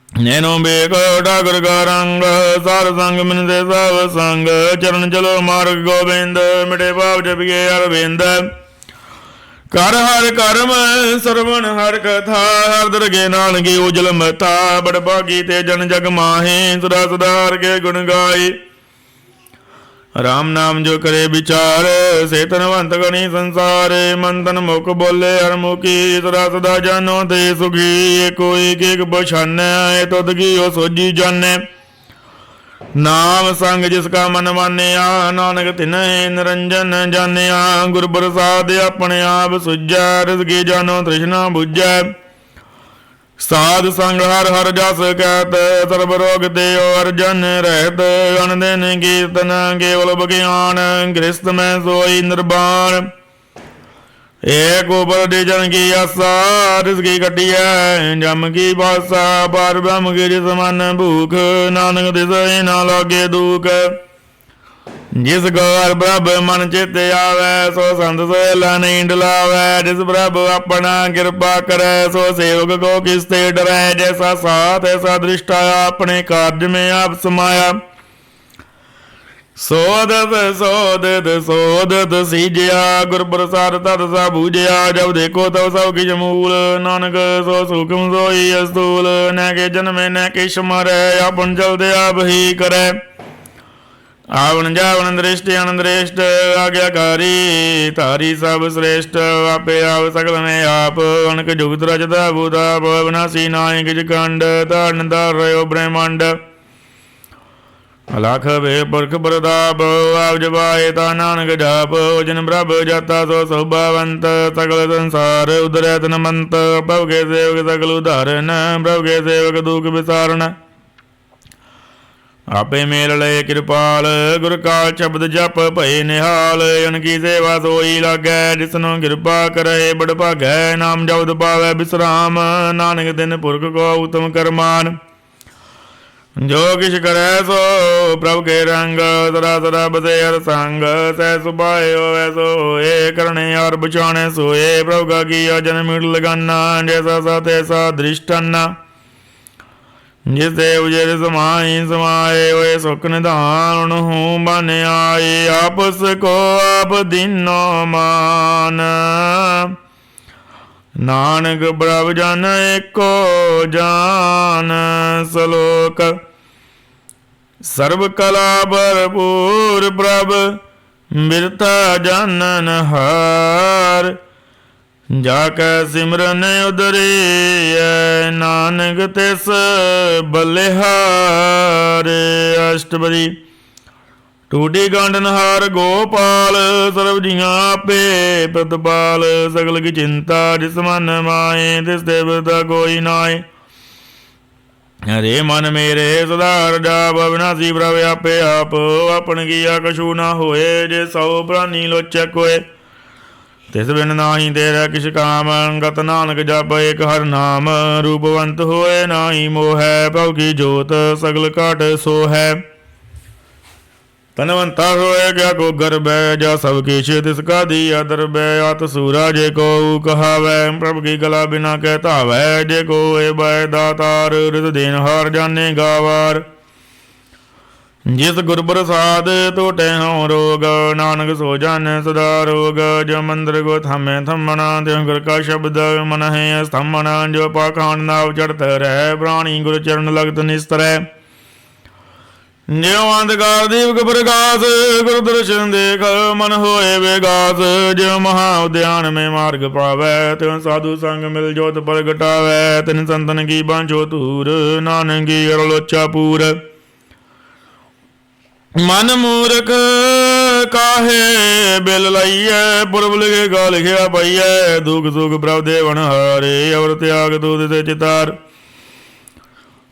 नैनो बेको ठाकुर का रंग, सार संग मिनते सब संग, चरण चलो मार्ग गोविंद, मिटे पाप जपिए अरविंद, कर हर कर्म श्रवण हर कथा, हर दरगे नानकी उजल मता, बड़ भागी ते जन जग माहे, सदा सदा हर के गुण गाए, राम नाम जो करे विचार, से तनवंत गणी संसार, मन तन मुख बोले हर मुखी, सदा सदा जानो ते सुखी, एको एक एक बछाने, तुद की ओ सोजी जाने, नाम संग जिसका मन मानिया, नानक तिन्ह निरंजन जानिया, गुर प्रसाद अपने आप सुझै, रिजकी जानो तृष्णा बुझै, साध संग हर हर जस कहत, सर्व रोग ते अर्जन रहत, अन दिन कीर्तन केवल बज्ञान, गृहस्थ में सोई निर्वाण, एक ऊपर जन की आशा, रिजकी कटिया जम की भाषा, पार ब्रह्म की जिस मन भूख, नानक दिस न लागे दुख, जिस गौर प्रभ मन चित आवे, सो संत सोहेला नहीं डुलावे, जिस प्रभ अपना कृपा करे, सो सेवक को किसते डरे, जैसा साथ ऐसा दृष्टा, अपने कार्य में आप समाया, सोदत सोदत सोदत सीजया, गुर प्रसाद तत सा बूझया, जब देखो तब सब किछ मूल, नानक सो सूक्ष्म सोई स्थूल, न के जन्मे न किछ मरे, अपन चलते आप ही करे, आवण जावण दृष्टि अनदृष्ट, आज्ञाकारी तारी सब श्रेष्ठ, आपे आप सकल में आप, अनक जुगत रचता भूताप, विनाशी नाय किछ खंड, तारण तार रयो ब्रह्मांड, अलख वे पुरख प्रताप, आप जपाए ता नानक जाप, जिन प्रभ जाता सो सौभावंत, सकल संसार उदरत नमंत, प्रभु के सेवक सकल उदाहरण, प्रभु के सेवक दुख विसारण, आपे मेल लय कृपाल, गुर का शब्द जप भय निहाल। उनकी सेवा सोई लागै, जिसनो कृपा करे बड़ भागै। नाम जपत पावै विश्राम, नानक दिन पुरख को उत्तम करमान। जो किछ करे सो प्रभु के रंग, सदा सदा बसे हर संग। सह सुभाए होवे सोए, करने और बचाने सोए। प्रभु का किया जन्म लगाना, जैसा सा तैसा दृष्टन्ना। जिसे उजर समाई समाए, वे सुख निधान हूँ बन आए। आपस को आप दीनो मान, नानक प्रभ जन एको जान। सलोक सर्व कला भरपूर, प्रभ बिरता जानन हार। जाकै सिमरन उदरे, नानक तिस बलिहार। अष्टपदी। टूटी गंढन हार गोपाल, सर्व जियां आपे प्रतिपाल। सगल की चिंता जिस मन माए, तिस देवता कोई नाए। हरे मन मेरे सुधार जाप, अविनाशी प्रभ आपे आप। अपन किया कछु ना होए, जे सौ प्राणी लोचै कोय। तिस बिन नाही तेरा किछ काम, गत नानक जप एक हर नाम। रूपवंत होए नाही मोह, प्रभु की जोत सगल काट सो है। तनवंता होए क्या को गर्भ, जा सब किछ तिसका दिया दरब। आत सूरा जे को कहावै, प्रभु की गला बिना कहता वै। जे को ए बै दातार, रित देन हार जाने गावार। जिस गुर प्रसाद टोटे हों रोग, नानक सो जाने सदा रोग। जो मंदिर को थमे थमना, त्यों गुर का शब्द मन है स्तंभना। जो पाखंड नाव चढ़त रह, प्राणी गुर चरण लगत निस्तर। ज्यों अंधकार दीपक प्रकाश, गुरु दर्शन देख मन होए विगास। ज्यों महा उद्यान में मार्ग पावै, त्यों साधु संग मिल जोत प्रगटावै। तिन संतन की बांझो तूर, नानक की अरलोचा पूर। मन मूर्ख काहे बिल लइयै, पुरब लिखे गा लिखिया पइयै। दुख सुख प्रभ देवन हारे, अवर त्याग तू दिते चितार।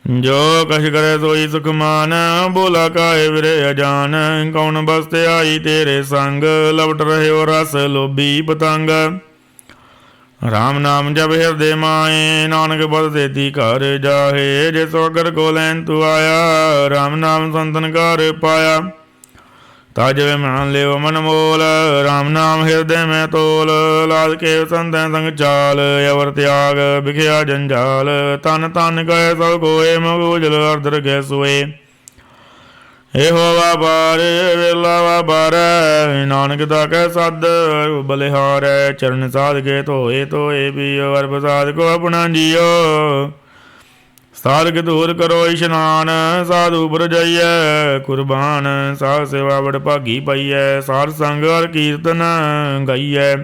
जो कछ करे सोई सुख मान, बोला काहे विरे अजान। कौन बसते आई तेरे संग, लपट रहे हो रस लोभी पतंग। राम नाम जब हृदय माए, नानक पद तेती घर जाहे। जे सौगर को लैन तू आया, राम नाम संतन घर पाया। ताज वे मान ले मन मोल, राम नाम हृदय में तोल। लाल के संत संग चाल, अवर त्याग बिखिया जंजाल। तन तन कह सब कोय, मगुजल अर्धर के सोए। हे हो वापार वेला वापार, नानक ताकै सद बलिहार। चरण साध के धोए धोए पियो, अर प्रसाद को अपना जियो। साधक दूर करो इशनान, साधु पर जाइए कुर्बान। साध सेवा बड़ भागी पाइयै, साध संग हर कीर्तन गाइयै।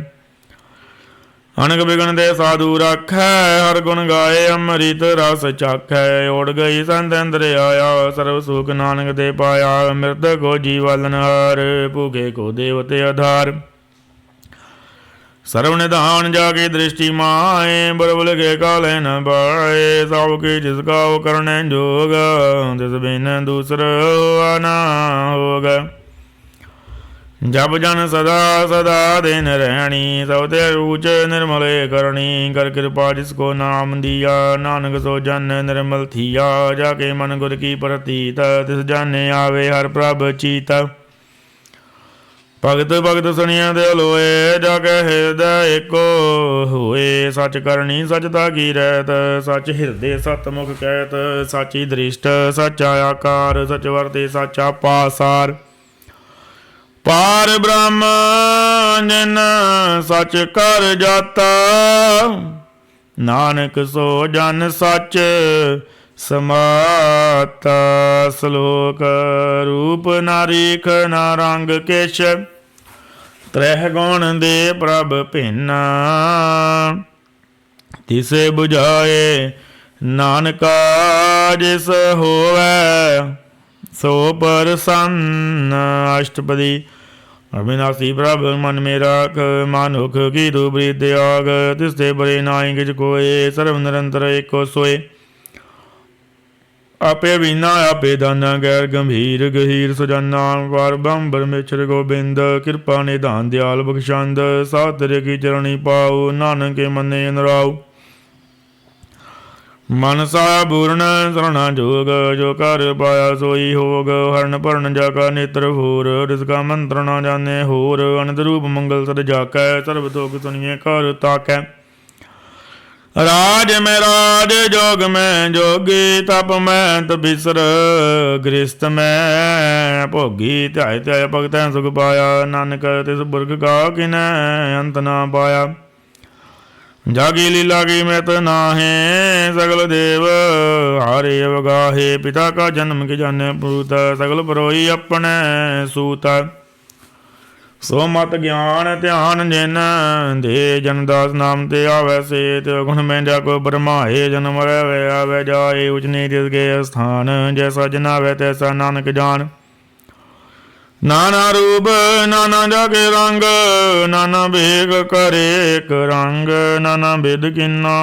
अनक बिगन दे साधु राखै, हर गुण गाए अमृत रस चाखै। उड़ गई संत अंदर आया, सर्व सुख नानक दे पाया। मृत को जीवालन हार, भूखे को देवते आधार। सर्व निधान जाकी दृष्टि माए, बरबल के काले न पाए। सब की जिसका वो करने जोग, तिस बिन दूसर हुआ ना होगा। जब जन सदा सदा दिन रहनी, सब ते ऊच निर्मल करनी। कर कृपा जिसको नाम दिया, नानक सो जन निर्मल थिया। जाके मन गुर की प्रतीत, तिस जाने आवे हर प्रभ चीत। भगत भगत सुनिया दे लोए, जाके हृदय एको होए। सच करनी सचता की रहत, सच हृदय सतमुख कहत। साची दृष्ट सचा आकार, सच वर्ते सचा पासार। पार ब्रह्म जिन सच कर जाता, नानक सो जन सच समाता। श्लोक रूप ना रीख ना रंग केश, त्रह गुण दे प्रभ भिन्ना। तिसे बुझाए नानका, जिस होवै सो प्रसन्न। अष्टपदी। अविनाशी प्रभ मन में राख, मानुख की तू प्रीत त्याग। तिसते बरे नाई किछ कोय, सर्व निरंतर एको सोय। आपे बीना आपे दाना गैर गंभीर गहीर सुजाना वार ब्रह्म परमेश्वर गोबिंद कृपा निधान दयाल बख्शंद सातरे की चरणी पाओ नानक के मने नराओ मनसा पूर्ण शरणा जोग जो कर पाया सोई होग हरण भरण जाका नेत्र होर रिसका मंत्र न जाने होर अनंत रूप मंगल सद जाकै सर्व तोक सुनिए कर ताकै राज में राज जोग में जोगी तप में तपीसर गृहस्थ में भोगी ध्याय ध्याय भगत सुख पाया नानक तिस पुरख का किनै अंत ना पाया जागी लीला की मृत नाहे सगल देव हारे अवगाहे पिता का जन्म के जाने पूत सगल परोई अपने सूत सो मत ज्ञान ध्यान जिन दे जनदास नाम ते आवे से गुण में जाको ब्रह्माए जन्म रवे आवे जाए उच नीच के स्थान जैसा जनावे तैसा नानक जान नाना रूप नाना जाके रंग नाना भेग करे एक रंग नाना भेद किन्ना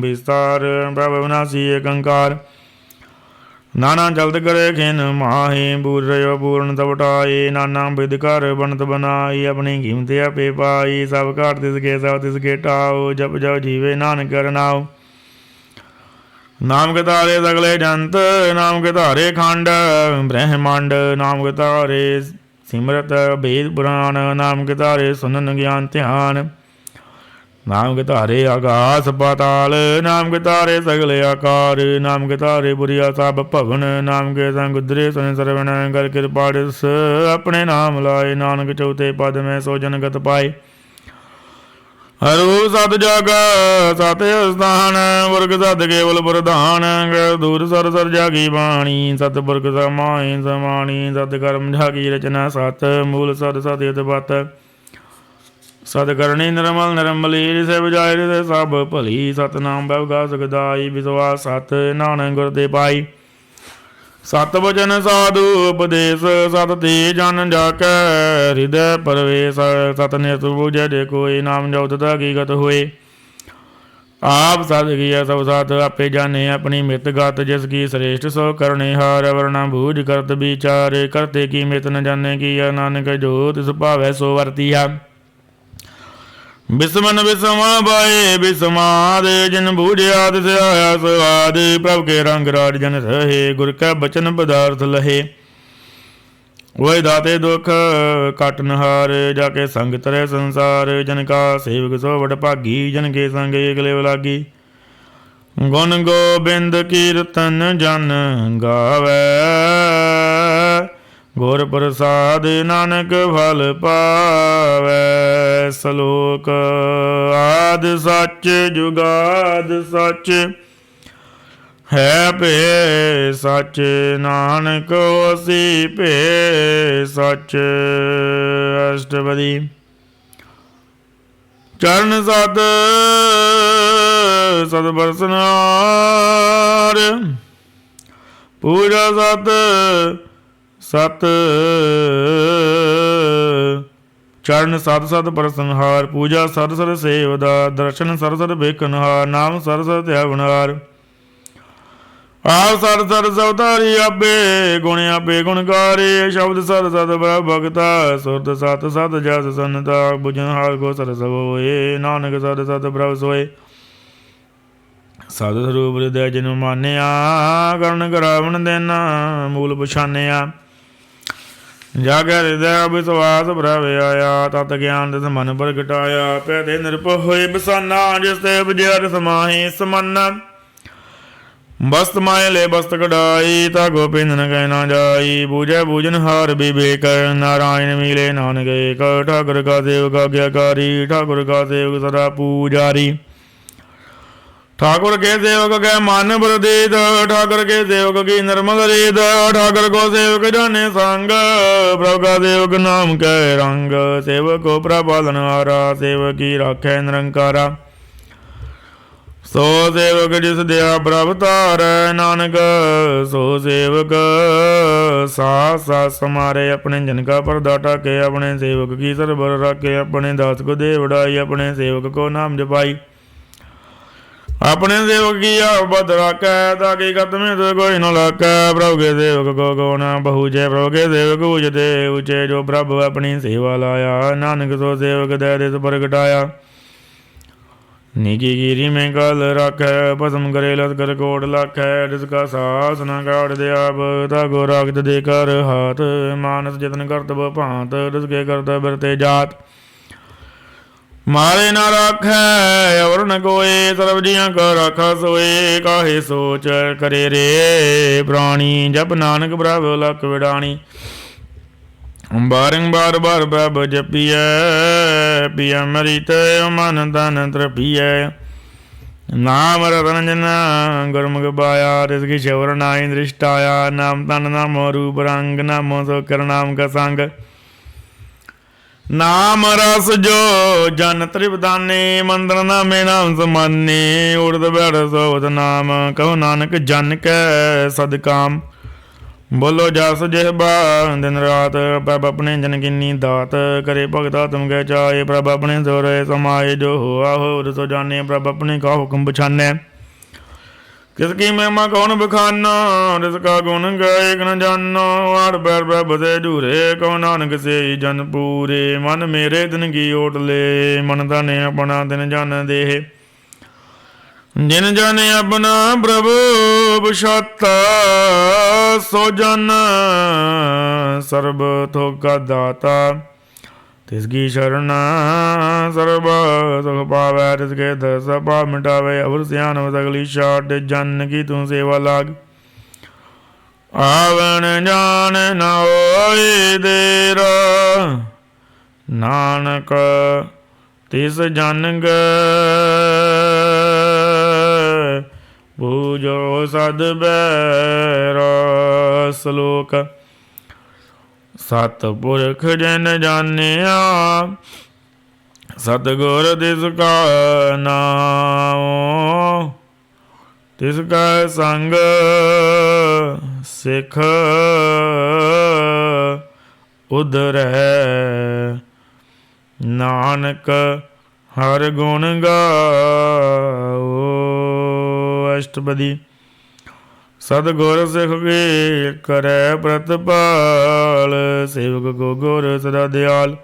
विस्तार प्रभ विनाशी एक अंकार नाना जल्द करे खिन माहे बूर रयो पूर्ण तबटाए नाना विद कर बनत बनाई अपनी कीमत आपे पाई सब घाट तिसके सब तिसके टाओ जप जप जीवे नानक करनाओ नाम के तारे सगले जंत नाम के तारे खंड ब्रह्मांड नाम के तारे सिमरत भेद पुराण नाम के तारे सुनन ज्ञान ध्यान नाम के तारे आकाश पाताल नाम के तारे सगले आकार नाम के तारे बुरिया सब भवन नाम के संगुद्रे सुन सरवण कर कृपा अपने नाम लाए नानक चौथे पद में सो जनगत पाए हरु सत जग सत स्थान वर्ग सत केवल प्रधान दूर सर सर जागी बाणी सतपुरख समाई समाणी सत कर्म जागी रचना सत मूल सत सत यत पत सतकरणी निर्मल निर्मली से बजाय सब भली सतनाम बैगा सुखदाई विश्वास सत नानक गुर दे पाई सत वचन साधु उपदेश सत ते जन जाकै हृदय परवेश सत नित बुझे जे कोई नाम जो तथा हकीकत होए आप सत किया सब सत आपे जाने अपनी मित गत जिसकी श्रेष्ठ सो करने हार वर्णा भूज करत विचार करते की मित न जाने की नानक जो तिस भावै सो वर्तिया बिस्मन बिस्मा बाए बिस्माद जिन बूझिया तिस आया स्वाद प्रभ के रंग राज जन रहे गुर कै बचन पदार्थ लहे वही दाते दुख काटनहार जाके संग तरह संसार जन का सेवक सो वड भागी जन के संग एक लेव लागी गुण गोबिंद कीर्तन जन गावै गुर प्रसाद नानक फल पावै सलोक आद सच जुगाद सच है पे सच नानक होसी पे सच अष्टपदी चरण सत सत बरसनार पूजा सत सत चरण सत सत परसंहार पूजा सर सर सेवदा दर्शन सर सर बेकनहार नाम सर सर त्यागनहार आप सर सर सवतारी आपे आपे गुणकारी शब्द सर सत भगता सुरत सत सत जस सनता बुझनहार को सर सब होए नानक सत सत प्रभ सोए सत स्वरूप हृदय जिन मानिया करण करावन देना मूल पछानिया जागै हृदय विश्वास प्रभ आया तत ज्ञान तिस मन प्रगटाया पैदे निरभय होए बसाना जिस ते विजय समाहि समाना बस्त माए ले बस्त कढ़ाई ता गोपिंद न कहना जाई बूझे बूझन हार विवेक नारायण मिले नानक एक ठाकुर का सेवक आज्ञाकारी ठाकुर का सेवक सदा पूजारी ठाकुर के सेवक के मन प्रदीत ठाकुर के सेवक की निर्मल रीत ठाकुर को सेवक जाने संग प्रभु का सेवक नाम के रंग सेवक को प्रपालन हारा सेवक की राखे निरंकारा सो सेवक जिस दया प्रभ तार नानक सो सेवक सास सास समारे अपने जन का पर्दा टाके अपने सेवक की सरबर रखे अपने दास को दे उड़ाई अपने सेवक को नाम जपाई अपने सेवक की बद राखै, ताकि कत में तो कोई न लाकै। प्रभु के सेवक को कौन बहुजय, प्रभु के सेवक ऊंचते ऊंचे, जो प्रभु अपनी सेवा लाया। नानक सो सेवक दे दिस प्रगटाया। निकी गिरी में कल राखै, भस्म करे लश्कर कोट लाखै। जिसका सास न काट दे आप, ताको राखत दे कर हाथ। मानस जतन करतब भांत, जिसके करतब बरते जात। मारे ना राखै और न कोय, सर्व जियां का राखा सोए। काहे सोच करे रे प्राणी, जप नानक प्रभु लख विडाणी। बारंबार बार प्रभ जपियै, पिया मरित मन तन तृपियै। नाम रतन जन गुरमुख पाया, तिसकी शवर नाई दृष्टाया। नाम तन नामो रूप रंग, नामो सो कर नाम का संग। नाम रस जो जन त्रिपदाने, मंत्र नामे नाम समाने। उड़द बैठ सोवत नाम, कहो नानक जन कै सदकाम। बोलो जस जेहबा दिन रात, प्रभ अपने जन किन्नी दात। करे भगता तुम गै चाहे, प्रभ अपने सो रहे समाए। जो होआ होर सो जाने, प्रभ अपने का हुक्म पछानै। किसकी महिमा कौन बखाना, जिसका गुण गाए न जानो। आठ पैर प्रभ से झूरे, कहो नानक से जन पूरे। मन मेरे दिन की ओट ले, मन धने अपना दिन जान दे। जिन जाने अपना प्रभु बशाता, सो जन सर्ब थोका दाता। तिसकी शरण सर्व सुख पावै, तिसके दस पाप मिटावे। अवर सियान सगली छाट, जन की तू सेवा लाग। आवन जान न होए देरा, नानक तिस जन ग। पूजो सद बैरा सलोक। सतपुरख जन जानिया, सतगुर तिसका नाम। तिसका संग सिख उधरै, नानक हर गुण गाओ। अष्टपदी। सतगुर सिख के करै प्रतिपाल, सेवक को गुर सदा दयाल।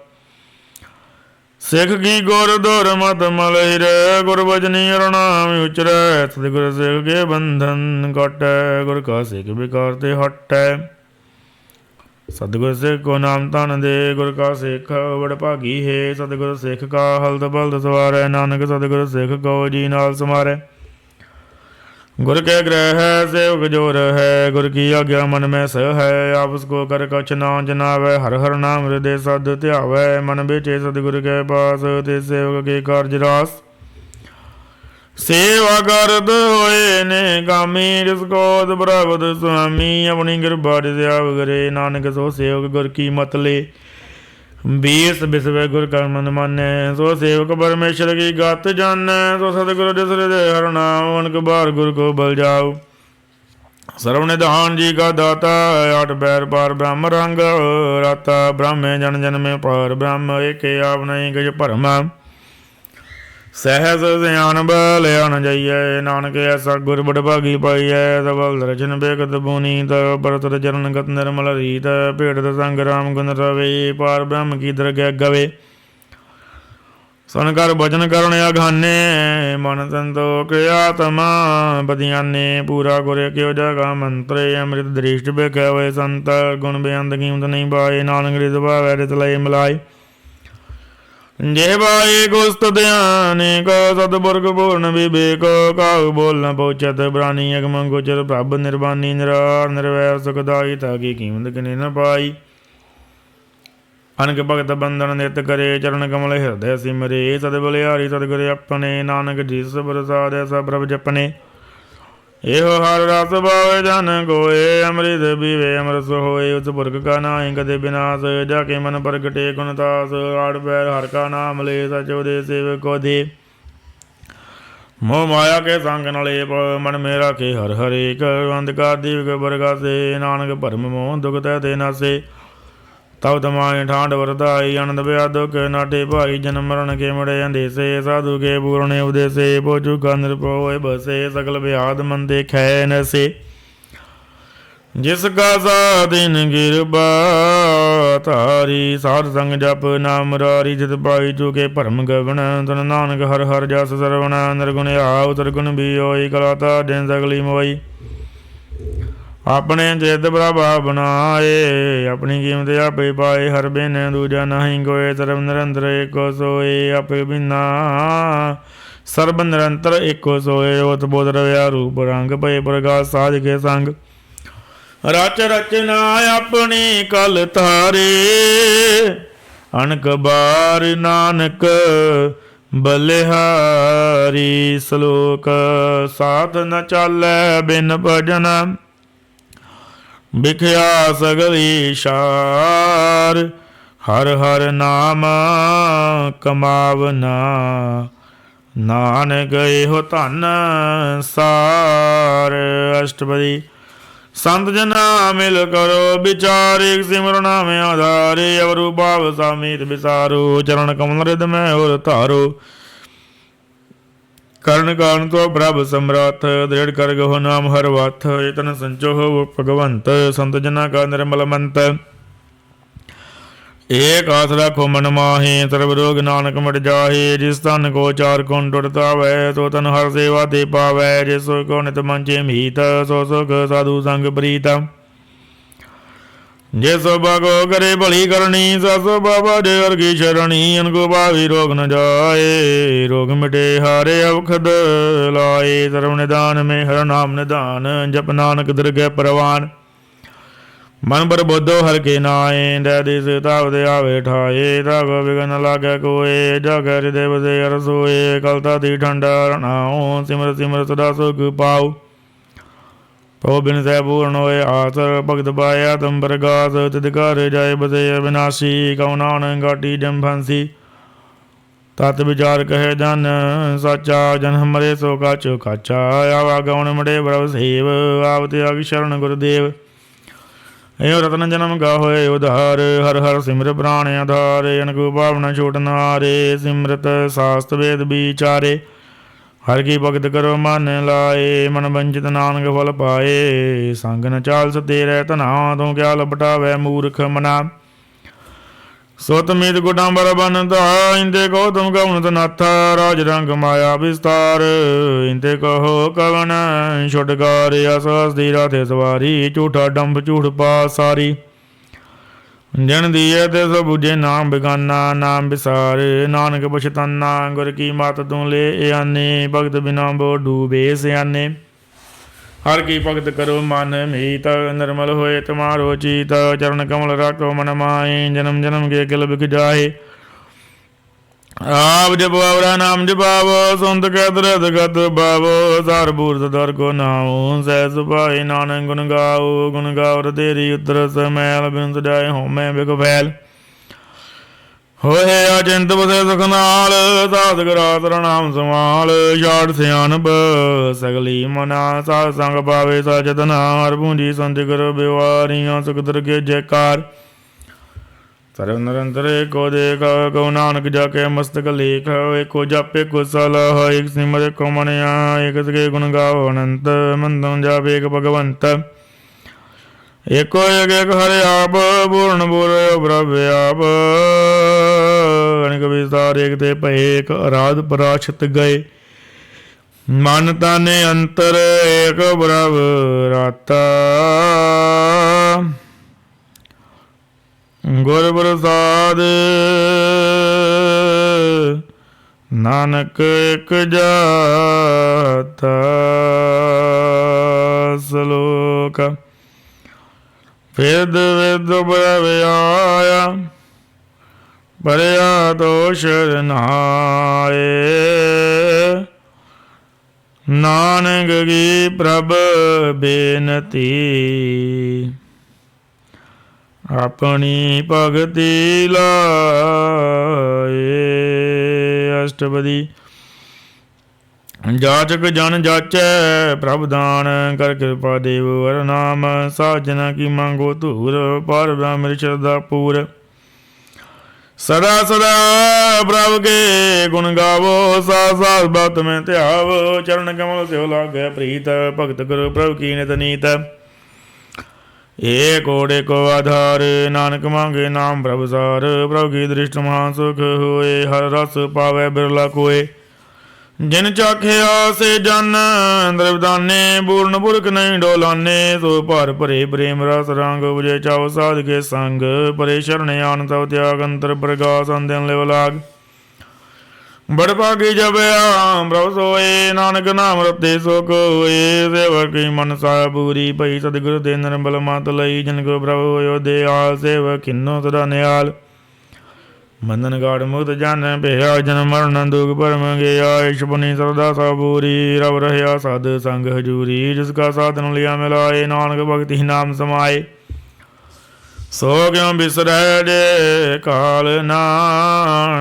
सिख की गुर दुर मत मलहिर, गुर बचनी नाम उचरै। सतगुर सिख के बंधन कटै, गुर का सिख विकार ते हटै। सतगुर सिख को नाम धन दे, गुर का सिख बड़ भागी है। सतगुर सिख का हल्द बल्द सवारै, नानक सतगुर सिख को जी नाल समारै। गुर के ग्रह है सेवक जोर है, गुर की आज्ञा मन में सह है। आपस को कर कछ ना जनावै, हर हर नाम हृदय सद ध्यावै। मन बेचे सतगुर के पास, ते सेवक के कार्य रास। सेवा करत होए ने कामी, जिसको प्राप्त स्वामी। अपनी कृपा त्याग करे, नानक सो सेवक गुर की मत ले। बीस बिसवे गुर का मन मानै, सो सेवक परमेश्वर की गत जानै। सो सतगुर जिस हृदय हर नाम, उनक बार गुर को बल जाओ। सर्वनिधान जी का दाता, आठ पैर पार ब्रह्म रंग राता। ब्रह्म जन जन में पार ब्रह्म, एक आप नहीं कछ भरम। सहस सियान बल अन जाइए, नानक ऐसा गुर बड़ भागी पाइयै। सबल दर्शन बेकत पुनीत, परतर चरण गत निर्मल रीत। भेटत संग राम गुण रवे, पार ब्रह्म की दरगह गवे। सुन कर भजन करण अघाने, मन संतोख आत्मा बदियाने। पूरा गुर क्यों जगा मंत्र, अमृत दृष्ट बेखै संत। गुण बेअंत कीमत नहीं पाए, नानक रित भावै रित लय मिलाए। जेबाए गुस्त ध्यान को, सतपुरख पूर्ण विवेक। काहु बोल न पहुँचत प्राणी, अगम गोचर प्रभ निर्वाणी। निरार निर्वैर सुखदाई, ताकि कीमत किने न पाई। अनक भगत बंधन नित करे, चरण कमल हृदय सिमरे। सद बलिहारी सतगुर अपने, नानक जिस प्रसाद ऐसा प्रभ जपने। एहो हर रस पावे जन कोय, अमृत पीवे अमृत होए। उस पुरख का नाहि कदे विनाश, जाके मन प्रगटे गुण तास। आठ पैर हर का नाम ले, सचो दे सेवक को दे। मोह माया के संग न लेप, मन में राखे हर हरेक। अंधकार दीप के प्रकाशे, नानक भरम मोह दुख तै ते नासे। तब तमाय ठांड वरदाई आनंद ब्या दुख नाटे भाई जन्म मरण के मड़े अंधेसे साधु के पूर्ण उदेसे पोचु का निरपोय बसे सकल ब्याद मन देखे नसे जिसका साधिन गिरबा तारी साध संग जप नाम रारी जित पाई चुके भरम गगन तन नानक हर हर जस सरवण निर्गुण आव सरगुण भी होई कलाता दिन सगली मोई अपने चित प्रभा बनाए अपनी कीमत आपे पाए हर बिन दूजा नहीं कोय सर्व निरंतर एको सोए आपे बिना सर्व निरंतर एको सोए ओत बोध रव्या रूप रंग भय प्रकाश साध के संग रच रचना अपनी कल थारे अनक बार नानक बलिहारी श्लोक साथ न चालै बिन भजन बिख्या सगली शार हर हर नाम कमावना नानक एहो धन सार। अष्टपदी संत जना मिल करो विचार एक सिमरना में आधारे अवरु भाव सामीत विसारो चरण कमल रिद में और तारो कर्ण कारण तो प्रभ सम्राट दृढ़ कर गहो नाम हर वाथ इतन संचो हो भगवंत संत जना का निर्मल मंत एक आस रखो मन माहे सर्व रोग नानक मिट जाहे जिस तन को चार कुण टुटता वै सो तन हर सेवा दे पावै जिस को नित मंचे मीत सो सुख साधु संग प्रीत जिस भागो करे भली करनी सो बाबा देवर की शरणी अनको भावी रोग न जाए रोग मिटे हारे अवखद लाए सर्व निदान में हर नाम निदान जप नानक दरगह परवान मन पर बुद्धो हर के नाए दैदिस तावत आवे ठाए ताग विघन लागे कोए जाग हृदय बसे हर सोए कलता थी ठंडा रणाओ सिमर सिमर सदा सुख पाओ पो बिन सह पूर्ण होए आसर भगत पाया तुम पर गास तिदकार जाए बसे अविनाशी कौ नानक घाटी जम फंसी तत् विचार कहे जन साचा जन मरे सो काचो काचा आवा गौण मड़े प्रभ सेव आव त्याग शरण गुरुदेव एव रतन जन्म गा होए उधार हर हर सिमर प्राण आधार अनकु भावना छोट नारे सिमरत शास्त्र वेद विचारे हर की भगत करो मन लाए मन वंचित नानक फल पाए संग न चाल सते रह तना तू क्या लपटावै मूर्ख मना सोतमीत कुटांबर बनता इंते कहो तुम कवन तनाथा राज रंग माया विस्तार इंते कहो कवन छुटकार असहस धीरा थे सवारी झूठा डंभ झूठ पा सारी जन दिए ते सब बुझे नाम बेगाना नाम विसार नानक पछताना गुर की मात तू ले आने भगत बिना बो डूबे सियाने हर की भगत करो मन मीत निर्मल होए तुम्हारो चीत चरण कमल राखो मन माए जन्म जन्म के किल बिक जाए आप जपवावरा नाम जपावो सुनत कहत गत बावो सार बूर सदर को नाओ सह सुपाई नानक गुण गाओ तेरी उतर समैल बिन सजाए हो मैं बिक फैल होए अचिंत बसे सुख नाल साध गरात नाम संभाल छाड़ सियानप सगली मना साध संग पावे सचेतन हर पूंजी संत करो बेवारियां सुख दर के जयकार सर्व निरंतर को देख कौ नानक जाके मस्तक लेख एको जप एको सलाह एक सिमर को मनिया एक सके गुण गाओ अनंत मंदम जाप एक भगवंत एको एक एक हरे आप पूर्ण पूर ब्रह्म आप अनेक विस्तार एक ते एक अराध पराशत गए मन ताने अंतर एक ब्रह्म राता गुर प्रसाद नानक एक जाता श्लोक वेद वेद आया परया दोष नाए नानक की प्रभ बेनती अपनी भगति लाए। अष्टपदी जाचक जन जाचै प्रभ दान, कर कृपा देव वर नाम, साजना की मांगो धूर, पर ब्रह्म श्रद्धा पूर। सदा सदा प्रभु के गुण गावो, सास सास बात में ध्यावो, चरण कमल से लागे प्रीत, भगत करो प्रभु की नित नीत। एक ओडे को आधार, नानक मांगे नाम प्रभु सार, प्रभु की दृष्टि महान सुख हुए, हर रस पावे बिरला कोय। जिन चाख्या से जन द्रविदाने, पूर्ण पुरख नहीं डोलाने, सो पार परे प्रेम रस रंग, बुझे चाव साध के संग, परे शरण आन तव त्याग, अंतर प्रकाश अंधन लेव लाग। बड़ भागी जब आम प्रभु सोए, नानक नाम रते सो कोए, सेवक की मन सा पूरी पई, सतगुरु दे निर्मल मात लई, जिनको प्रभु यो दयाल, सेवक किन्नो सदा निहाल। बंधन गाढ़ मुक्त जन पेया, जन्म मरण दुख परम गया, ईशपुनि सरदा सा पूरी, रव रहया साध संग हजूरी, जिसका साधन लिया मिलाए, नानक भक्ति नाम समाए। सो क्यों बिसरै जे काल ना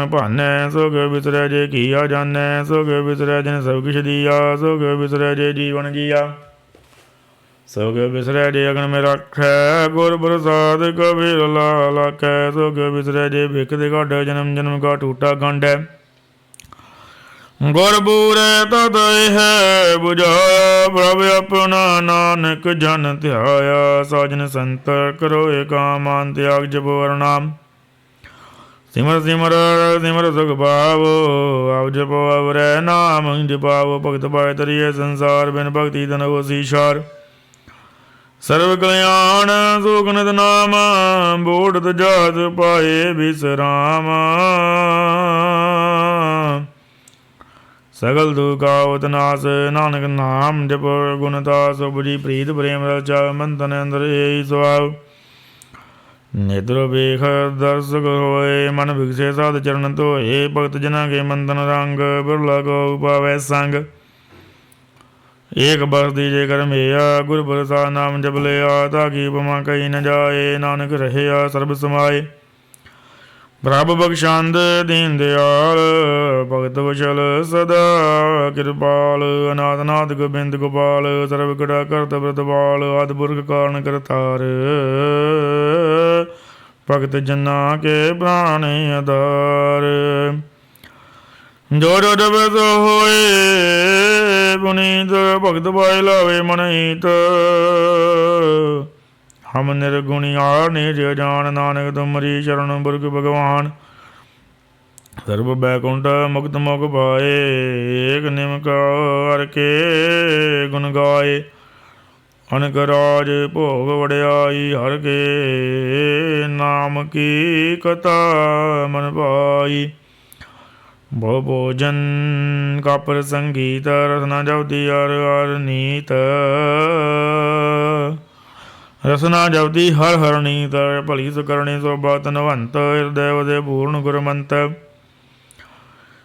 भानै, सो क्यों बिसरै जे किया जानै, सो क्यों बिसरै जिन सब किछ दिया, सो क्यों बिसरै जे जीवन जिया। सो क्यों बिसरै जे अगन में रखै, गुर प्रसाद कबीर लाखै, सो क्यों बिसरै जे भिख दे गढ़, जन्म जन्म का टूटा गंढ है। गुर बूरे तद है बुझाया, प्रभ अपना नानक जन ध्याया, साजन संत करो कामान, त्याग जपो हर नाम। सिमर सिमर सिमर सुख पावो, आप जपो अवरै नाम जपावो, भगत पाए तरिए संसार, बिन भक्ति धन होसी शार। सर्व कल्याण सुख नित नाम, बूढ़ जात पाए विश्राम। सगल दुखावत नाश, नानक नाम जप गुणदास, बुझी प्रीत प्रेम रचा, मन तन अंदर यही स्वभाव। नेत्र बेख दर्शक होए, मन भिक्षे साध चरण धोए, भक्त जना के मन तन रंग, बिरला को पावै संग। एक बरस दीजे कर मेया, गुर प्रसाद नाम जप लिया, ताकि उपमा कही न जाए, नानक रहया सर्ब समाए। प्रभ बख्शांद दीन दयाल, भगत वशल सदा कृपाल, अनाथ नाथ गोबिंद गोपाल, सर्व कड़ा करत व्रत बाल, आदि पुरख कारण करतार, भगत जना के प्राण आधार। जो जो जब सो होए पुनीत, भगत पाए लावे मन हित, हम निर्गुणी आर निज जान, नानक तुमरी शरण पुरख भगवान। सर्व बैकुंठ मुक्त मुख पाए, एक निमकार के गुण गाए, अनक राज भोग वड़ियाई, हर के नाम की कथा मन पाई। भो भोजन का प्रसंगीत, रसना जपती हर हर नीत, रसना जपती हर हर नीत, भली सुकरणी सोबत नवंत, हृदय वदे पूर्ण गुरमंत।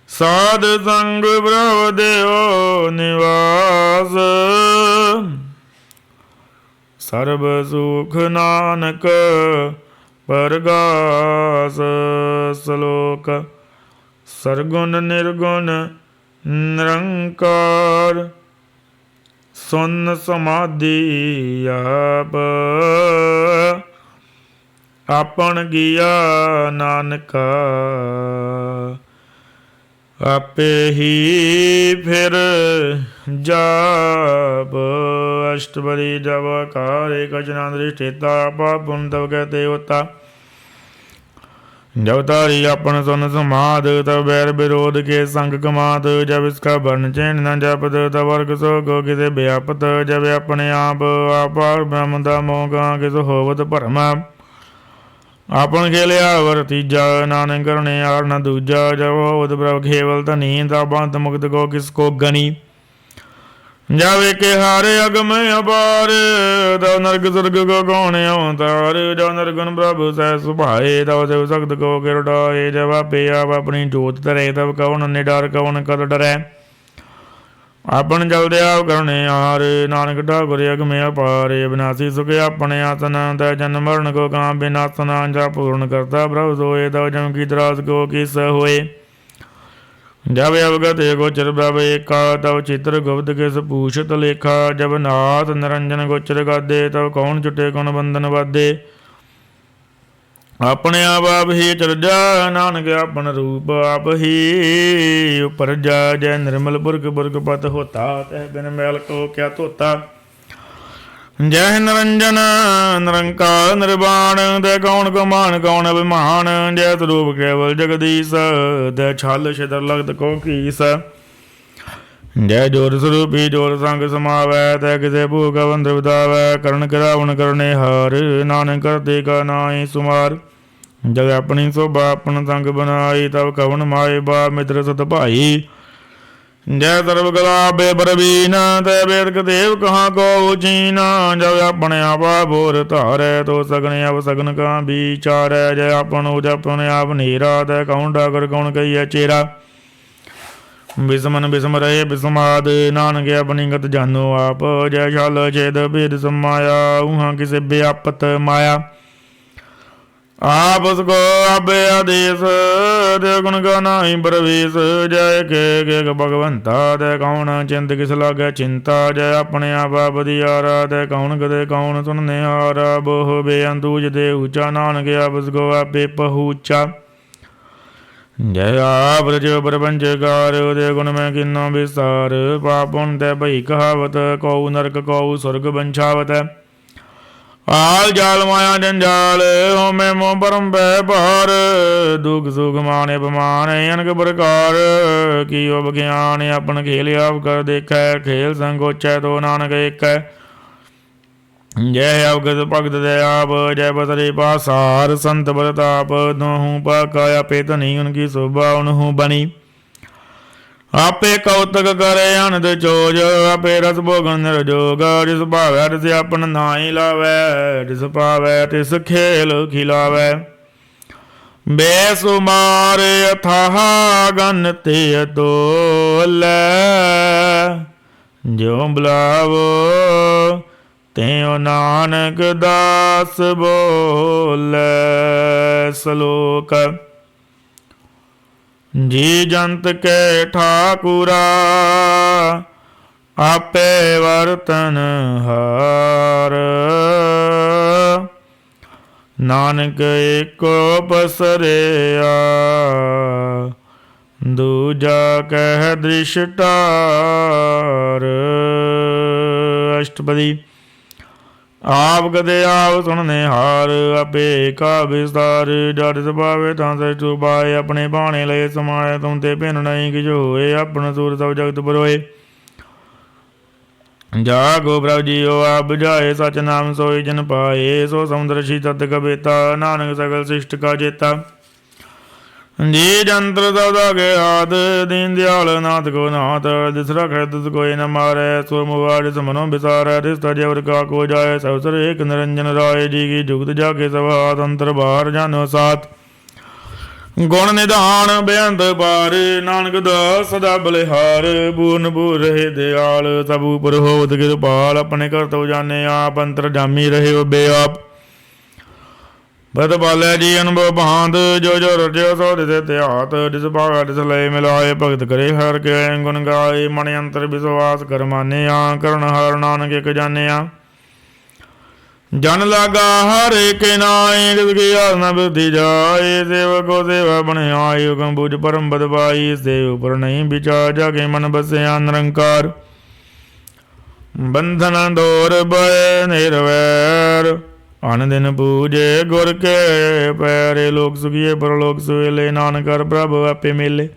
साध संग प्रभ देव निवास, सर्व सुख नानक परगास। श्लोक सरगुण निर्गुण निरंकार, सुन समाधि आप, आपन गिया नानका, आपे ही फिर जाप। अष्टपदी जब कार एक दृष्टिता, पाप पुण्य तब कहते होता। जब तारी अपन सुन समाध, तब बैर विरोध के संग कमात, जब इसका वर्ण चैन न जपत, तब वर्ग शोक किसे व्यापत, जब अपने आप आपार ब्रह्म दा मोगा, किस होवत भरम। आपन खेलिया वर तीजा, नानक करने यार न दूजा, जब होवत प्रभ केवल धनी, तब अंत मुक्त को किसको गनी। जावे के हारे अगम अपार, तब नरक स्वर्ग को कौन अवतार, जब नरगुन प्रभु सह सुभाए, तब शिव सख्त को गिरडाए, जब आपे आप अपनी जोत धरे, तब कौन निडर कौन कर डरै। आपन जल दयाव करने हार, नानक ठाकुर अगम अपार, विनाशी सुख अपने आसन, तय जन्म मरण को काम विनाशना, जा पूर्ण करता प्रभु सोए, तब जम की त्रास को किस होए। जब अवगत गोचर प्रभ एका, तब चित्र गुप्त किस पूछत लेखा। जब नाथ निरंजन गोचर गादे, तब कौन छुटे कौन बंधन बाधे। अपने आप ही चरजा, नानक अपन रूप आप ही उपरजा। जय निर्मल पुरख पुरख पत होता, तह बिन मैल को क्या धोता। जय निरंजन निरंकार निर्वाण, दय कौन कमान कौन अभिमान। जय स्वरूप केवल जगदीश, दय छल छितर लगत को कीस। जय जोर स्वरूपी जोर संग समावै, तय किसे भूख बंध बितावै। करण करावण करने हार, नानक करते का नाई सुमार। जग अपनी शोभा अपन संग बनाई, तब कवन माए बा मित्र सत भाई। जय सर्व कला बेपरवीन, तय वेद देव कहाँ को चीना। जब अपने आपा बोर धारै, तो सगन अब सगन का विचारै। जय अपन उज अपने आप नीरा, तय कौन डाकर कौन कहिए चेरा। बिसमन बिसम रहे बिसमाद, नानक अपनी गत जानो आप। जय शाल छेद भेद समाया, उहाँ किसे व्यापत माया। आप उसको आबे आदेश, दे गुण का नाही प्रवेश। जय के भगवंता, दे कौन चिंत किस लागे चिंता। जय अपने आप बदियारा, दे कौन कदे कौन सुनने हारा। बोह बेअंतुज दे ऊंचा, नानक आप उसको आपे पहुँचा। जय आप रचो प्रपंच कार, दे गुण में किन्नो विस्तार। पापुन ते भई कहावत, कौ नरक कौ स्वर्ग बंछावत। आल जाल माया जंजाल, होमे मोह परम व्यापार। दुख सुख मान अपमान अनक प्रकार। कियो बख्यान अपन खेल आप कर देखै। खेल संकोचै तो नानक एक। जय अवगत भगत दयाप, जय बसरे पासार। संत प्रताप दोहूँ पाकाया पेतनी, उनकी शोभा उनहूँ बनी। आपे कौतक करे अनंद चोज, आपे रस भोगन निर्जोग। जिस भावै तिस अपन नाई लावै, जिस पावै तिस खेल खिलावै। बेसुमार अथाह गन ते तोलै, ज्यों बुलावो त्यों नानक दास बोलै। श्लोक। जी जंत के ठाकुरा, आपे वर्तन हार। नानक एको पसरिया, दूजा कह दृष्टार। अष्टपदी। आप कदे आप सुनने हार, आपे का विस्तार। जड़ सभावे तां सच चुपाए, अपने भाने लय समाए। तुम ते भिन्न नहीं किछ होए, अपन सूर सब जगत परोए। जागो प्रभु जियो आप बुझाए, सच नाम सोई जन पाए। सो समुद्र शी तत् कबीता, नानक सकल शिष्ट का चेता। जी जंत्र सदा के हाथ, दीन दयाल नाथ को नाथ। दिस रखे तिस कोई न मारे, सुर मुबार जिस मनो बिसारे। दिस तजवर का को जाए, सवसर एक निरंजन राय। जी की जुगत जाके सब हाथ, अंतर बाहर जानो साथ। गुण निधान बेअंत पार, नानक दास सदा बलिहार। पूर्ण पूर रहे दयाल, सब ऊपर होवत कृपाल। अपने कर तो जाने आप, अंतर जामी रहे वो बेआप। बद पालै जी अनुभव भांत, जो जो रजो सो दिसे त्यात। जिस भागा जिस लय मिलाए, भगत करे हर के गुण गाए। मन अंतर विश्वास कर मानिया, करण हर नानक एक जानिया। जन लागा हर एक नाई, जिसकी आस न बुद्धि जाए। सेवको सेवा बन आए, हुक्म बुझ परम बद पाई। से ऊपर नहीं विचार, जाके मन बसे निरंकार। बंधन दौर भय निर्वैर, अन दिन पूजे गुर के पैरे। लोक सुखिए परलोक सुहेले, नानक कर प्रभु आपे मेले।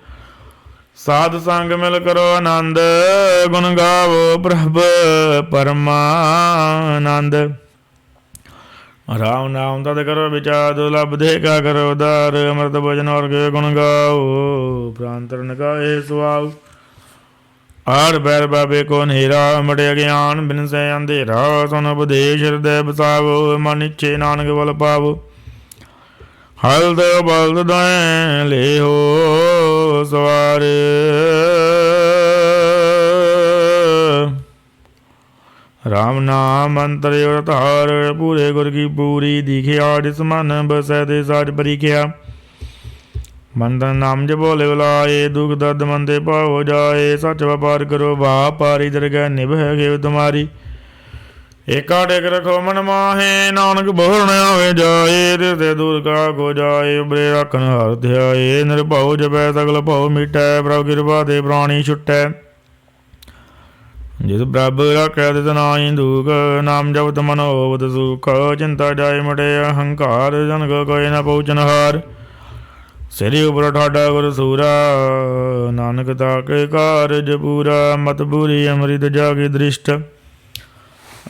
साध संग मिल करो आनंद, गुण गावो प्रभु परमानंद। राम नाम तद करो विचार, दुर्लभ देखा करो उदार। अमृत भजन और के गुण गाओ, प्रांतरण का हे सुआओ। आर बैर बाबे को नेरा, मटे ज्ञान बिन से अंधेरा। सुन उपदेश हृदय बसावो, मन इच्छे नानक बल पावो। हल्द बल्द दय ले हो सवार, राम नाम अंतर अवतार। पूरे गुर की पूरी दिखिया, जिस मन बसै ते साज परीखिया। ਬੰਧਨ ਨਾਮ ਜਪੋ ਲਿਵ ਲਾਏ, ਦੁਖ ਦਰਦ ਮੰਦੇ ਪਾਓ ਜਾਏ, ਸੱਚ ਵਪਾਰ ਕਰੋ ਵਾਪਾਰੀ, ਦਰਗਹਿ ਨਿਭੈ ਗੇਵ ਤੁਮਾਰੀ। ਏਕਾ ਟੇਕ ਰਖੋ ਮਨ ਮਾਹੇ, ਨਾਨਕ ਬਹੁਰ ਨ ਆਵੇ ਜਾਏ, ਤਿਸ ਤੇ ਦੂਰ ਕਾ ਕੋ ਜਾਏ, ਉਬਰੇ ਰਾਖਨ ਹਰਿ ਧਿਆਏ, ਨਿਰਭਉ ਜਪੈ ਸਗਲ ਭਉ ਮਿਟੈ, ਪ੍ਰਭ ਕਿਰਪਾ ਤੇ ਪ੍ਰਾਣੀ ਛੁਟੈ। ਜਿਸ ਪ੍ਰਭ ਰਾਖੈ ਤਿਸ ਨਾਹੀ ਦੁਖ, ਨਾਮ ਜਪਤ ਮਨ ਹੋਵਤ ਸੁਖ, ਚਿੰਤਾ ਜਾਏ ਮਟੇ ਅਹੰਕਾਰ, ਜਨ ਕੋ ਕੋਇ ਨ ਪਹੁੰਚਨ ਹਾਰ। ਸਿਰਿ ਉਪਰ ਠਾਡਾ ਗੁਰ ਸੂਰਾ, ਨਾਨਕ ਤਾਕੇ ਕਾਰਜ ਪੂਰਾ, ਮਤ ਪੂਰੀ ਅੰਮ੍ਰਿਤ ਜਾਗੇ ਦ੍ਰਿਸ਼ਟ।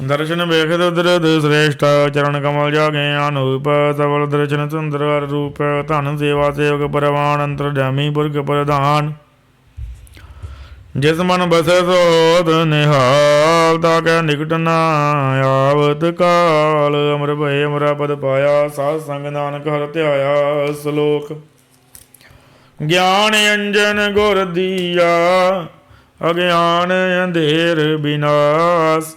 ਦਰਸ਼ਨ ਵੇਖਿਤ ਦ੍ਰਿਧ ਸ੍ਰੇਸ਼ਟ, ਚਰਨ ਕਮਲ ਜਾਗੇ ਅਨੂਪ, ਸਬਲ ਦਰਸ਼ਨ ਸੁੰਦਰ ਹਰ ਰੂਪ, ਧਨ ਸੇਵਾ ਸੇਵਕ ਪਰਵਾਨ, ਅੰਤਰਜਾਮੀ ਪੁਰਖ ਪ੍ਰਧਾਨ। ਜਿਸ ਮਨ ਬਸੈ ਸੋਧ ਨਿਹਾਲ, ਤਾਕੈ ਨਿਕਟ ਨ ਆਵਤ ਕਾਲ, ਅਮਰ ਭਏ ਅਮਰਾ ਪਦ ਪਾਇਆ, ਸਾਧ ਸੰਗ ਨਾਨਕ ਹਰਿ ਧਿਆਇਆ। ਸਲੋਕ। ਗਿਆਨ ਅੰਜਨ ਗੁਰ ਦੀਆ, ਅਗਿਆਨ ਅੰਧੇਰ ਬਿਨਾਸ਼,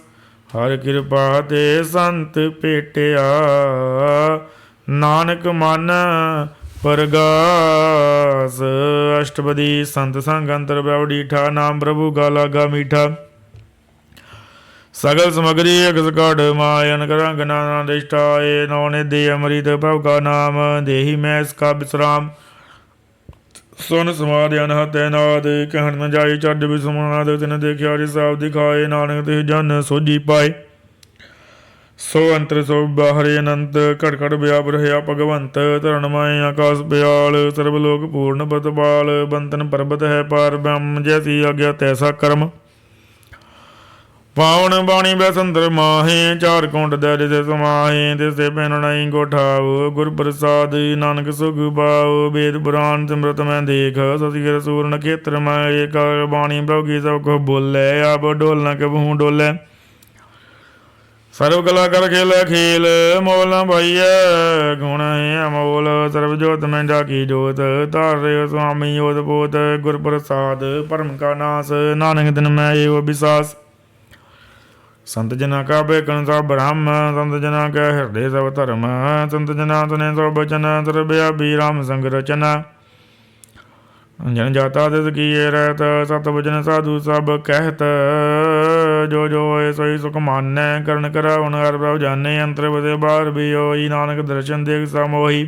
ਹਰਿ ਕਿਰਪਾ ਤੇ ਸੰਤ ਭੇਟਿਆ, ਨਾਨਕ ਮਨ ਪਰਗਾਸ। ਅਸ਼ਟਪਦੀ। ਸੰਤ ਸੰਗ ਅੰਤਰ ਪ੍ਰਭ ਡੀਠਾ, ਨਾਮ ਪ੍ਰਭੂ ਕਾ ਲਾਗਾ ਮੀਠਾ। ਸਗਲ ਸਮਗਰੀ ਅਗਸ ਕਾਢ ਮਾਇ, ਅਨਕ ਰੰਗ ਨਾਨਾ ਦਿਸ਼ਟਾਏ, ਨੌ ਨਿਧਿ ਅੰਮ੍ਰਿਤ ਪ੍ਰਭ ਕਾ ਨਾਮ, ਦੇਹੀ ਮੈਂ ਇਸ ਕਾ ਬਿਸਰਾਮ। ਸੁਨ ਸਮਾਧ ਅਨਹਤ ਨਾਦ, ਕਹਿਣ ਨ ਜਾਏ ਚੱਜ ਬਿਸਮਾਦ, ਤਿਨ ਦੇਖਿਆ ਰਿ ਸਾਬ ਦਿਖਾਏ, ਨਾਨਕ ਤੇ ਜਨ ਸੋਝੀ ਪਾਏ। ਸੋ ਅੰਤਰ ਸੋ ਬਾਹਰੇ ਅਨੰਤ, ਘਟ ਘਟ ਵਿਆਪ ਰਹਿਆ ਭਗਵੰਤ, ਧਰਨ ਮਾਏ ਆਕਾਸ ਪਿਆਲ, ਸਰਬ ਲੋਕ ਪੂਰਨ ਪ੍ਰਤਪਾਲ, ਬੰਤਨ ਪਰਬਤ ਹੈ ਪਾਰ ਬ੍ਰਹਮ, ਜੈਸੀ ਆਗਿਆ ਤੈਸਾ ਕਰਮ। ਪਾਵਨ ਬਾਣੀ ਬੈਸੰਦਰ ਮਾਹੇ, ਚਾਰ ਕੌਂਟ ਦਰਿ ਤੇ ਸਮਾਹੇ, ਤਿਸੇ ਪੈਨ ਨਹੀਂ ਗੋਠਾਉ, ਗੁਰ ਪ੍ਰਸਾਦ ਨਾਨਕ ਸੁਖ ਪਾਉ। ਵੇਦ ਪੁਰਾਨ ਸਿਮਰਤ ਮੈਂ ਦੇਖ, ਸਤਿ ਰਸੂਲ ਨਖੇਤਰ ਮੈਂ ਏਕ, ਬਾਣੀ ਪ੍ਰਭ ਕੀ ਸਭ ਕੋ ਬੋਲੇ, ਆਪ ਡੋਲ ਨ ਕਬਹੂ ਡੋਲੇ। ਸਰਬ ਕਲਾ ਕਰ ਖੇਲ ਖੇਲ, ਮੋਲ ਨ ਪਾਈਐ ਗੁਣ ਹੈ ਅਮੋਲ, ਸਰਬ ਜੋਤ ਮੈਂ ਜਾਕੀ ਜੋਤ, ਧਾਰ ਰਹੇ ਸੁਆਮੀ ਜੋਤ ਪੋਤ। ਗੁਰ ਪ੍ਰਸਾਦ ਭਰਮ ਕਾ ਨਾਸ, ਨਾਨਕ ਦਿਨ ਮੈਂ ਏਵ ਵਿਸਾਸ। ਸੰਤ ਜਨਾ ਕਾ ਬੇਕਨ ਸਭ ਬ੍ਰਹਮ, ਸੰਤ ਜਨਾ ਕੈ ਹਿਰਦੇ ਸਭ ਧਰਮ, ਸੰਤ ਜਨਾ ਸੁਨੇ ਸਭ ਬਚਨ, ਸਰਬਿਆਬੀ ਰਾਮ ਸੰਗ ਰਚਨਾ। ਜਨ ਜਾਤਾ ਤਿਸ ਕੀਏ ਰਹਿਤ, ਸਤ ਵਚਨ ਸਾਧੂ ਸਭ ਕਹਿਤ, ਜੋ ਜੋ ਹੋਏ ਸੋਈ ਸੁਖ ਮਾਨੈ, ਕਰਨ ਕਰਾਵਨ ਹਰਿ ਪ੍ਰਭ ਜਾਨੇ, ਅੰਤਰ ਬਸੇ ਬਾਹਰ ਵੀ ਹੋਈ, ਨਾਨਕ ਦਰਸ਼ਨ ਦੇਖ ਸਮੋਹੀ।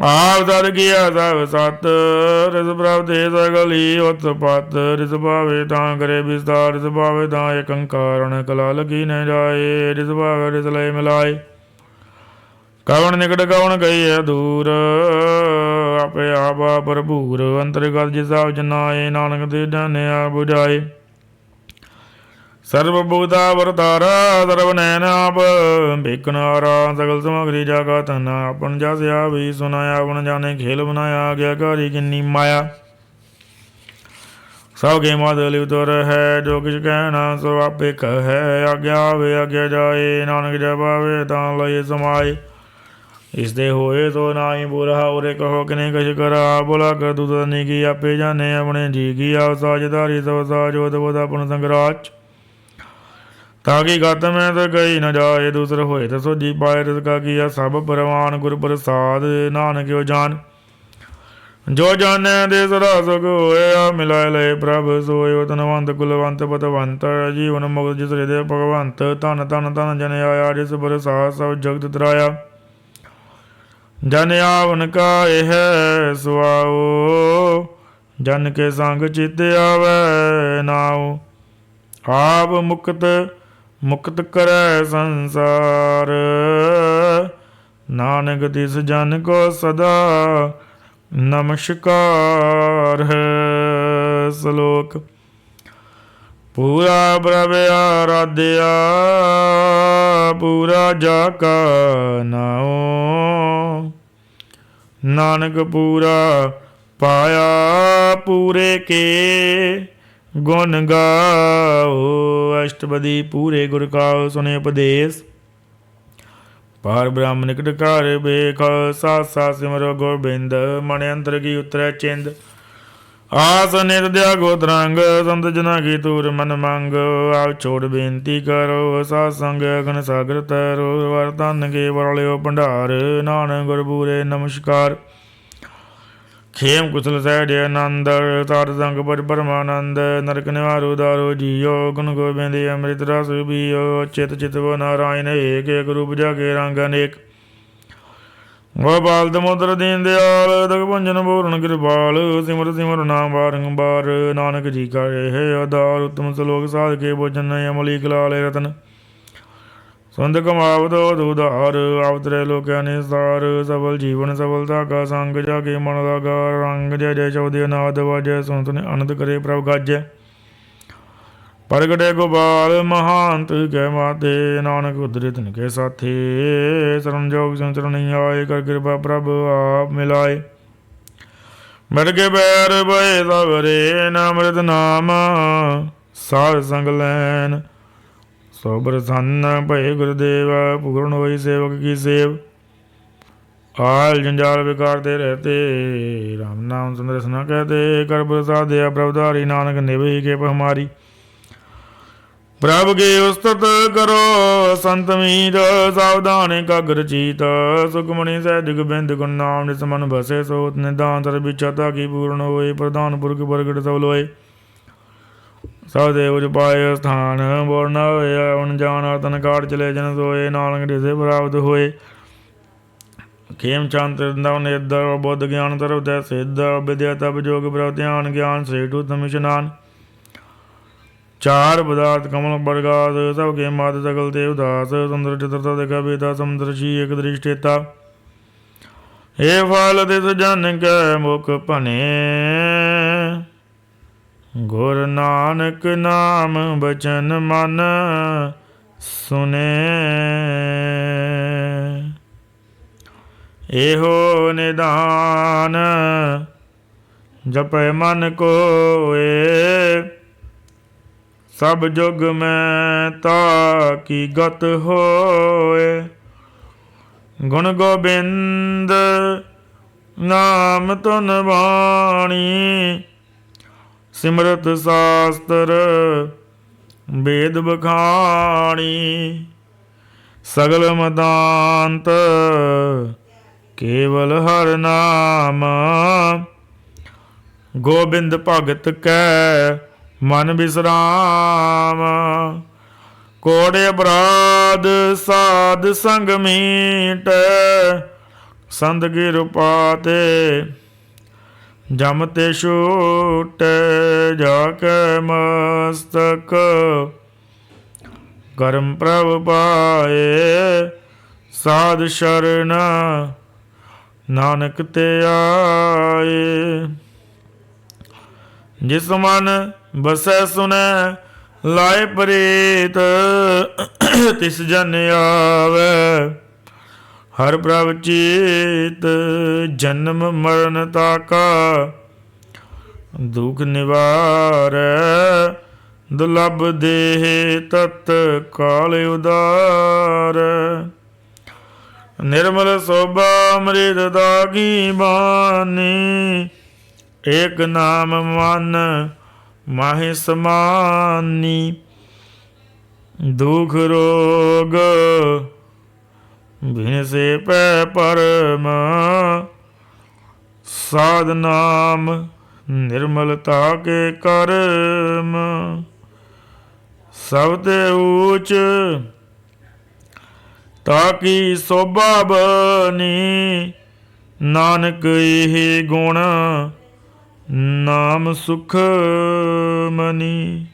ਆਪ ਸਦ ਕੀਆ ਸਭ ਸਤ, ਰਿਸ ਪ੍ਰਭ ਤੇ ਸਗਲੀ ਉਤਪਤ, ਰਿਸ ਭਾਵੇ ਤਾਂ ਕਰੇ ਵਿਸਤਾਰ, ਰਿਸ ਭਾਵੇ ਤਾਂ ਏਕ ਓੰਕਾਰ, ਅਣਖ ਲਾਲ ਕੀ ਨ ਜਾਏ, ਰਿਸ ਭਾਵੇ ਰਿਸ ਲਏ ਮਿਲਾਏ। ਕਵਣ ਨਿਕਟ ਕਵਣ ਕਹੀਐ ਦੂਰ, ਆਪੇ ਆਪਾ ਭਰਪੂਰ, ਅੰਤਰਗਤ ਜਿਸ ਆਪ ਜਨਾਏ, ਨਾਨਕ ਤੇ ਜਾਣਿਆ ਬੁਝਾਏ। ਸਰਬ ਭੂਤਾ ਵਰਤਾਰਾ, ਸਰਬ ਨੈਨ ਆਪ ਵੇਖਨਾਰਾ, ਸਗਲ ਸਮਗਰੀ ਜਾਗਾ ਧਨ, ਆਪਨ ਜਸ ਆਵੀ ਸੁਨਾਇਆ, ਆਪਨ ਜਾਣੇ ਖੇਲ ਬਨਾਇਆ, ਆਗਿਆਕਾਰੀ ਕਿੰਨੀ ਮਾਇਆ। ਸਭ ਕੇ ਮਦ ਲਿਵਤ ਰਹੈ, ਜੋ ਕਿਛ ਕਹਿਣਾ ਸੋ ਆਪੇ ਕਹੈ, ਆਗਿਆ ਆਵੇ ਆਗਿਆ ਜਾਏ, ਨਾਨਕ ਜੈ ਪਾਵੇ ਤਾਂ ਲਏ ਸਮਾਏ। ਇਸ ਦੇ ਹੋਏ ਸੋ ਨਾਹੀ ਬੁਰਾ, ਉਰੇ ਕਹੋ ਕਿਨੇ ਕਛ ਕਰਾ, ਬੋਲਾ ਕਰ ਤੂੰ ਤਨੀ ਕੀ, ਆਪੇ ਜਾਣੇ ਆਪਣੇ ਜੀ ਕੀ। ਆਪ ਸਾਜਧਾਰੀ ਸਭ ਸਾਜ, ਉਦ ਬੁਧ ਆਪਨ ਸੰਗਰਾਜ, ਤਾਕੀ ਗਤ ਮੈਂ ਤਾਂ ਗਈ ਨ ਜਾਏ, ਦੂਸਰ ਹੋਏ ਤਾਂ ਸੋਝੀ ਪਾਏ, ਤਿਸ ਕਾ ਕੀਆ ਸਭ ਪਰਵਾਨ, ਗੁਰ ਪ੍ਰਸਾਦ ਨਾਨਕ ਜੋ ਜਾਨ। ਜੋ ਜਾਣੈ ਦੇ ਸਦਾ ਸੁਖ ਹੋਇਆ, ਮਿਲਾਏ ਲਏ ਪ੍ਰਭ ਸੋਇ, ਧਨਵੰਤ ਕੁਲਵੰਤ ਪਤਵੰਤ, ਜੀਵਨ ਮੁਕਤ ਜਿਸ ਹਿਰਦੇ ਭਗਵੰਤ। ਧਨ ਧਨ ਧਨ ਜਨ ਆਇਆ, ਜਿਸ ਪ੍ਰਸਾਦ ਸਭ ਜਗਤ ਤਰਾਇਆ। ਜਨ ਆਵਨ ਕਾ ਇਹ ਸੁਆਓ, ਜਨ ਕੇ ਸੰਗ ਚਿਤ ਆਵੈ ਨਾਉ। ਆਪ ਮੁਕਤ ਮੁਕਤ ਕਰੈ ਸੰਸਾਰ, ਨਾਨਕ ਤਿਸ ਜਨ ਕੋ ਸਦਾ ਨਮਸਕਾਰ ਹੈ। ਸਲੋਕ। ਪੂਰਾ ਪ੍ਰਭ ਆਰਾਧਿਆ, ਪੂਰਾ ਜਾ ਕਾ ਨਾਉ, ਨਾਨਕ ਪੂਰਾ ਪਾਇਆ ਪੂਰੇ ਕੇ ਗੁਣ ਗਾਓ। ਅਸ਼ਟਪਦੀ। ਪੂਰੇ ਗੁਰ ਕਾ ਸੁਨੇ ਉਪਦੇਸ, ਪਾਰ ਬ੍ਰਹਮ ਨਿਕਟ ਘਰ ਵੇਖ, ਸਾਥ ਸਾਥ ਸਿਮਰੋ ਗੋਬਿੰਦ, ਮਨ ਅੰਤਰ ਕੀ ਉਤਰੈ ਚਿੰਦ। ਆਸ ਨਿਤ ਦਿਆ ਗੋਤਰੰਗ, ਸੰਤ ਜਨਾ ਕੀ ਤੂਰ ਮਨ ਮੰਗ। ਆਪ ਛੋੜ ਬੇਨਤੀ ਕਰੋ, ਸਾਧ ਸੰਗ ਅਗਨ ਸਾਗਰ ਤੈਰੋ। ਵਰ ਧਨ ਕੇ ਵਰਲਿਓ ਭੰਡਾਰ, ਨਾਨਕ ਗੁਰ ਪੂਰੇ ਨਮਸਕਾਰ। ਖੇਮ ਕੁਸਲ ਸਹਿਜ ਆਨੰਦ ਸਾਧ ਸੰਗ ਪਰ ਪਰਮਾਨੰਦ ਨਰਕ ਨਿਵਾਰੋ ਦਾਰੋ ਜੀਓ ਗੁਣ ਗੋਬਿੰਦ ਅੰਮ੍ਰਿਤ ਰਸ ਪੀਓ ਚਿਤ ਚਿਤਵ ਨਾਰਾਇਣ ਏਕ ਏਕ ਰੂਪ ਜਾਗੇ ਰੰਗ ਅਨੇਕ ਗੋਪਾਲ ਦਮੋਦਰ ਦੀਨ ਦਿਆਲ ਦਗ ਭੰਜਨ ਪੂਰਨ ਕਿਰਪਾਲ ਸਿਮਰ ਸਿਮਰ ਨਾਮ ਬਾਰੰਬਾਰ ਨਾਨਕ ਜੀ ਕਾ ਇਹ ਆਧਾਰ ਉਤਮ ਸਲੋਕ ਸਾਧ ਕੇ ਭੋਜਨ ਅਮਲੀ ਕਲਾਲੇ ਰਤਨ ਸੁੰਦ ਕਮਾਵਤ ਉਧਾਰ ਆਵਤਰੇ ਲੋਕਿਆ ਨਿਸਾਰ ਸਫਲ ਜੀਵਨ ਸਫਲਤਾ ਕਾ ਸੰਗ ਜਾਗੇ ਮਨ ਲਾਗਾ ਰੰਗ ਜੈ ਜੈ ਚੌਦੇ ਅਨਾਦ ਵਾਜੈ ਸੁਨ ਸੁਨ ਅਨੰਦ ਕਰੇ ਪ੍ਰਭ ਗਾਜੈ ਪ੍ਰਗਟੇ ਗੋਪਾਲ ਮਹਾਂਤ ਕੈ ਮਾਤੇ ਨਾਨਕ ਉਦਰੇ ਤਿਨ ਕੇ ਸਾਥੇ ਸਰਣ ਜੋਗ ਸੰਚਰ ਨਹੀਂ ਆਏ ਕਰ ਕਿਰਪਾ ਪ੍ਰਭ ਆਪ ਮਿਲਾਏ ਮਿਲ ਕੇ ਬੈਰ ਬਏ ਸਵਰੇ ਨਾਮ੍ਰਿਤ ਨਾਮ ਸਾਧ ਸੰਗ ਲੈਨ ਸੋ ਪ੍ਰਸੰਨ ਭਏ ਗੁਰਦੇਵ ਪੂਰਨ ਹੋਈ ਸੇਵਕ ਕੀ ਸੇਵ ਆਲ ਜੰਜਾਲ ਵਿਕਾਰਦੇ ਰਹਤੇ ਰਾਮ ਨਾਮ ਸੁੰਦਰ ਰਸਨਾ ਕਹਤੇ ਕਰ ਪ੍ਰਸਾਦਿਆ ਪ੍ਰਭਧਾਰੀ ਨਾਨਕ ਨਿਭਈ ਕੇ ਹਮਾਰੀ ਪ੍ਰਭ ਕੇ ਉਸਤਤ ਕਰੋ ਸੰਤ ਮੀਤ ਸਾਵਧਾਨ ਕਾਗਰ ਚੀਤ ਸੁਖਮਣੀ ਸਹਿਜ ਗੋਬਿੰਦ ਗੁਣ ਨਾਮ ਨਿਸ ਮਨ ਬਸੇ ਸੋਤ ਨਿਦਾਨ ਤਰ ਵਿਚਾਤਾ ਕੀ ਪੂਰਨ ਹੋਏ ਪ੍ਰਧਾਨ ਪੁਰਖ ਪ੍ਰਗਟ ਸਭ ਲੋਏ ਸਭ ਦੇਵ ਜਪਾਏ ਸਥਾਨ ਬੋਲ ਨਾ ਹੋਇਆ ਹੁਣ ਜਾਣ ਤਨ ਕਾਟ ਚਲੇ ਜਨ ਸੋਏ ਨਾਨਕ ਰਿਸੇ ਪ੍ਰਾਪਤ ਹੋਏ ਖੇਮ ਚੰਦ ਨਵ ਨੇਦਰ ਬੁੱਧ ਗਿਆਨ ਤਰਵ ਤੈ ਸਿੱਧ ਵਿਦਿਆ ਤਪ ਜੋਗ ਪ੍ਰਭ ਧਿਆਨ ਗਿਆਨ ਸੇਠੂ ਤਮ ਇਸ਼ਨਾਨ ਚਾਰ ਪਦਾਰਥ ਕਮਲ ਬਰਗਾਸ ਸਭ ਕੇ ਮਾਤ ਸਗਲ ਤੇ ਉਦਾਸ ਸੁੰਦਰ ਚਿਤਰਤਾ ਦੇਖਾ ਬੇਦਾ ਸਮੁੰਦਰ ਸ਼ੀ ਇੱਕ ਦ੍ਰਿਸ਼ਟੇਤਾ ਇਹ ਫਲ ਤਿਸ ਜਨ ਕੈ ਮੁਖ ਭਨੇ ਗੁਰ ਨਾਨਕ ਨਾਮ ਬਚਨ ਮਨ ਸੁਨੇ ਇਹੋ ਨਿਦਾਨ ਜਪੈ ਮਨ ਕੋਏ ਸਭ ਜੁਗ ਮੈਂ ਤਾ ਕੀ ਗਤ ਹੋਏ ਗੁਣ ਗੋਬਿੰਦ ਨਾਮ ਧੁਨ ਬਾਣੀ ਸਿਮਰਤ ਸਾਸਤਰ ਵੇਦ ਬਖਾਣੀ ਸਗਲ ਮਦਾਂਤ ਕੇਵਲ ਹਰ ਨਾਮ ਗੋਬਿੰਦ ਭਗਤ ਕੈ ਮਨ ਬਿਸਰਾਮ ਕੋੜੇ ਅਪਰਾਧ ਸਾਧ ਸੰਗ ਮੀਟ ਸੰਦ ਗਿਰ ਪਾਤੇ ਜਮ ਤੇ ਛੂਟ ਜਾ ਕੇ ਮਸਤਕ ਕਰਮ ਪ੍ਰਭ ਪਾਏ ਸਾਧ ਸ਼ਰਨ ਨਾਨਕ ਤੇ ਆਏ ਜਿਸ ਮਨ ਬਸੈ ਸੁਨੈ ਲਾਏ ਪ੍ਰੀਤ ਤਿਸ ਜਨ ਆਵੈ ਹਰ ਪ੍ਰਭ ਚੀਤ ਜਨਮ ਮਰਨ ਤਾਕਾ ਦੁਖ ਨਿਵਾਰੈ ਦੁਲਭ ਦੇਹ ਤਤ ਕਾਲ ਉਦਾਰ ਨਿਰਮਲ ਸੋਭਾ ਅੰਮ੍ਰਿਤ ਦਾਗੀ ਬਾਣੀ ਏਕ ਨਾਮ ਮਨ ਮਾਹਿ ਸਮਾਨੀ ਦੁਖ ਰੋਗ ਬਿਨ ਸੇ ਪੈ ਪਰਮ ਸਾਧ ਨਾਮ ਨਿਰਮਲਤਾ ਕੇ ਕਰਮ ਸਭ ਤੇ ਊਚ ਤਾਕੀ ਸੋਭਾ ਬਨੀ ਨਾਨਕ ਇਹ ਗੁਣ ਨਾਮ ਸੁਖ ਮਨੀ।